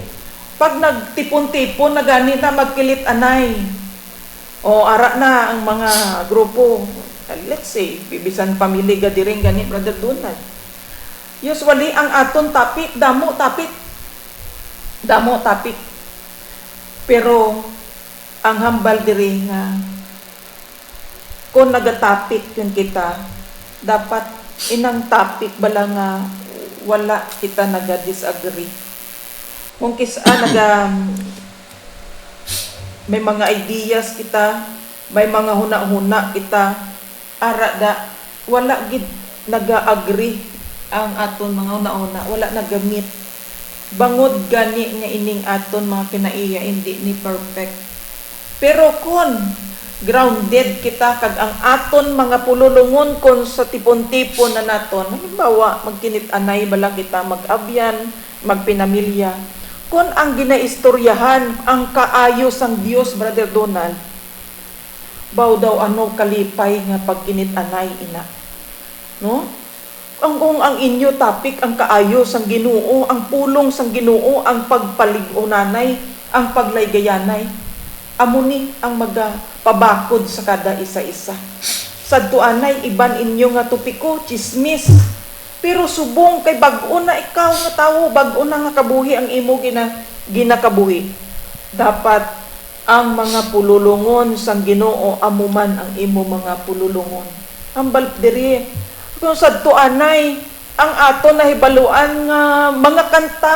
Pag nagtipon-tipon na gani na magkilit anay o ara na ang mga grupo, let's say bibisan pamilya gadiring gani Brother Donald. Usually ang aton topic damo topic, pero ang hambal diri nga kung nagatapik yun kita, dapat inang topic bala nga wala kita naga-disagree. Kung kisa may mga ideas kita, may mga huna-huna kita, arada wala gid naga-agree ang aton mga huna-huna, wala nagamit. Bangod gani nga ining aton mga kinaiya hindi ni perfect. Pero kung grounded kita kag ang aton mga pululungon kon sa tipon-tipon na naton, halimbawa magkinit-anay bala kita mag-abyan, magpinamilya, Kung ang ginaistoryahan, ang kaayo sang Dios, Brother Donald, baw daw ano kalipay nga pagkinit-anay ina. No? Kung ang inyo topic, ang kaayo sang Ginoo, ang pulong sang Ginoo, ang pagpalig-o nanay, ang paglaygayanay, amuni ang magpabakod sa kada isa-isa. Sadtuanay, iban inyo nga tupiko, chismis, pero subong kay bag-o na ikaw nga tawo, bag-o na nga kabuhi ang imo ginakabuhi. Dapat ang mga pululungon sang Ginoo amuman ang imo mga pululungon. Ambal diri kung sadtuanay ang ato nahibaluan nga mga kanta,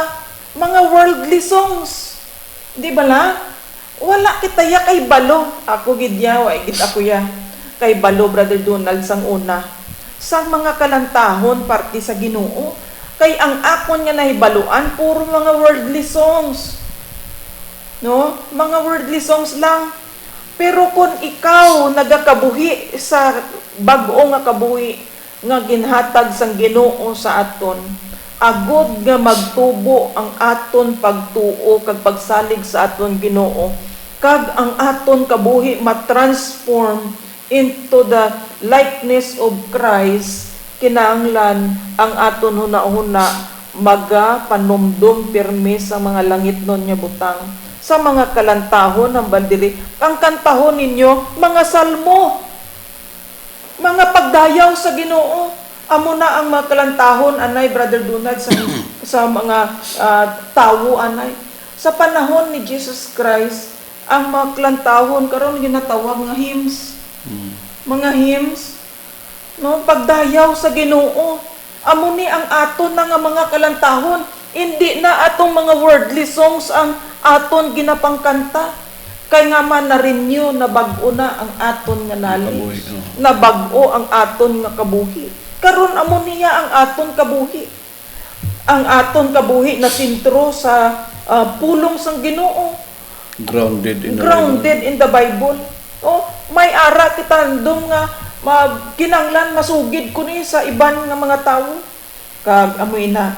mga worldly songs. Di ba la? Wala kitaya kay balo. Ako gidya, wa gid ako ya. Kay balo, Brother Donald, sang una. Sang mga kalantahon, parte sa Ginoo. Kay ang akon nga nahibaluan, puro mga worldly songs. No? Mga worldly songs lang. Pero kung ikaw nagakabuhi sa bag-o nga kabuhi, nga ginhatag sang Ginoo sa aton, agod nga magtubo ang aton pagtuo kag pagsalig sa aton Ginoo, kag ang aton kabuhi matransform into the likeness of Christ, kinahanglan ang aton huna-huna magapanumdum pirmi sa mga langit nun nga butang. Sa mga kalantahon ng bandiri, ang kantahon ninyo, mga salmo, mga pagdayaw sa Ginoo. Amo na ang mga kalantahon, anay, Brother Donald, sa mga tawo, anay. Sa panahon ni Jesus Christ, ang mga kalantahon, karon ginatawag mga hymns. Mga hymns, no, pagdayaw sa Ginoo. Amo ni ang aton na nga mga kalantahon, hindi na atong mga worldly songs ang aton ginapangkanta. Kay nga man na-renew, na bag-o na ang aton nga knowledge. Na bag-o ang aton nga kabuhi. Karon amo niya ang aton kabuhi. Ang aton kabuhi na sentro sa pulong sang Ginoo. Grounded in the Bible. Oh, may ara kita ndong nga kinanglan masugid ko ni sa iban nga mga tawo. Kag amoy na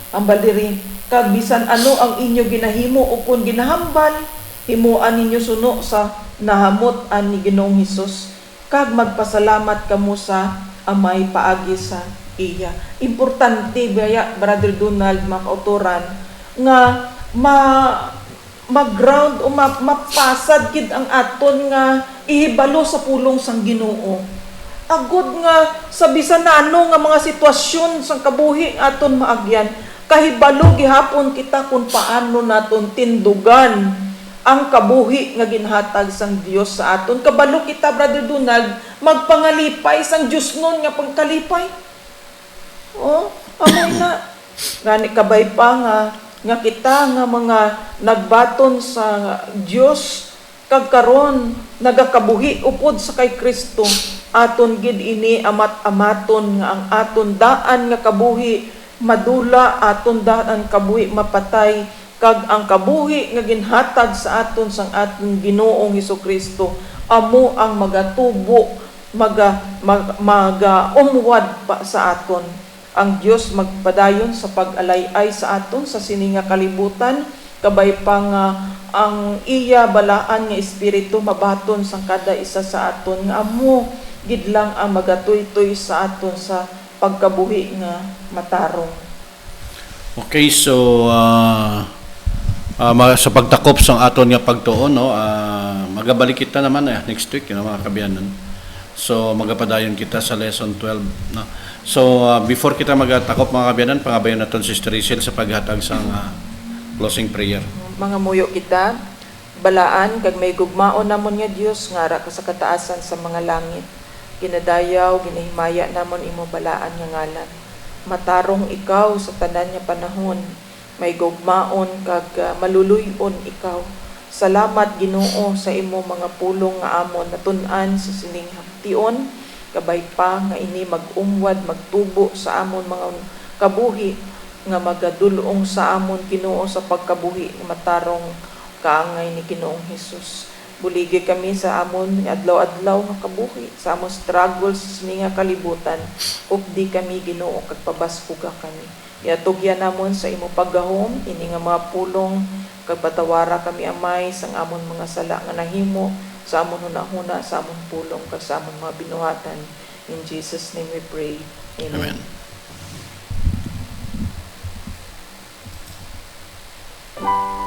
ang baldiri, kag bisan ano ang inyo ginahimo o kung ginahambal, himuan ninyo suno sa nahamot ani Ginoong Hesus, kag magpasalamat kamo sa amay paagi sa iya. Importante baya, Brother Donald, mga kautoran, nga mag-ground o mapasad gid ang aton nga ihibalo sa pulong sang Ginoo. Agud nga sa bisan na ano nga mga sitwasyon sang kabuhi aton maagyan, kahibalo gihapon kita kung paano naton tindugan ang kabuhi nga ginhatag sang Dios sa aton. Kabalo kita, Brother Donald, magpangalipay sang Dios nun nga pagkalipay. Oh, amoy na. Gani kabay pa nga kita nga mga nagbaton sa Dios kag karon nagakabuhi upod sa kay Kristo, aton gid ini amat-amaton nga ang aton daan nga kabuhi madula, aton daan kabuhi mapatay, kag ang kabuhi nga ginhatag sa aton sang aton Ginoong Hesukristo amo ang magatubo, umwad pa sa aton. Ang Dios magpadayon sa pag-alay-ay sa aton sa sininga kalibutan, kabay pa nga ang iya balaan nga espiritu mabaton sang kada isa sa aton nga amo gid lang ang magatoy-toy sa aton sa pagkabuhi nga matarong. Okay, so sa pagtakop sa aton nga pagtuon, no, magabalik kita naman next week, mga kabiyanan. So magapadayon kita sa lesson 12, no. So before kita magtakop, mga kabiyanan, pangabayon naton si Sister Rachel sa paghatag sa closing prayer. Mga muyo kita, balaan kag may gugmaon namon nga Dios ngara ka sa kataasan sa mga langit. Ginadayaw, ginahimaya namon imo balaan nga ngalan. Matarong ikaw sa tanan nga panahon, may gugmaon kag maluluyon ikaw. Salamat Ginoo sa imo mga pulong nga amon natun-an sa sining haption, kabay pa nga ini mag-umwad magtubo sa amon mga kabuhi nga magadulong sa amon Ginoo sa pagkabuhi nga matarong kaangay ni Ginoong Hesus. Buligi kami sa amon adlaw-adlaw nga kabuhi, sa amon struggles sa sining nga kalibutan, ug di kami Ginoo kag pabaskuga kami. Iatugyan namon sa imo paggahom, ini nga mga pulong, kagpatawara kami amay, sang amon mga sala nga nahimo, sa amon hunahuna, sa amon pulong, kag sa amon mga binuhatan. In Jesus' name we pray. Amen. Amen.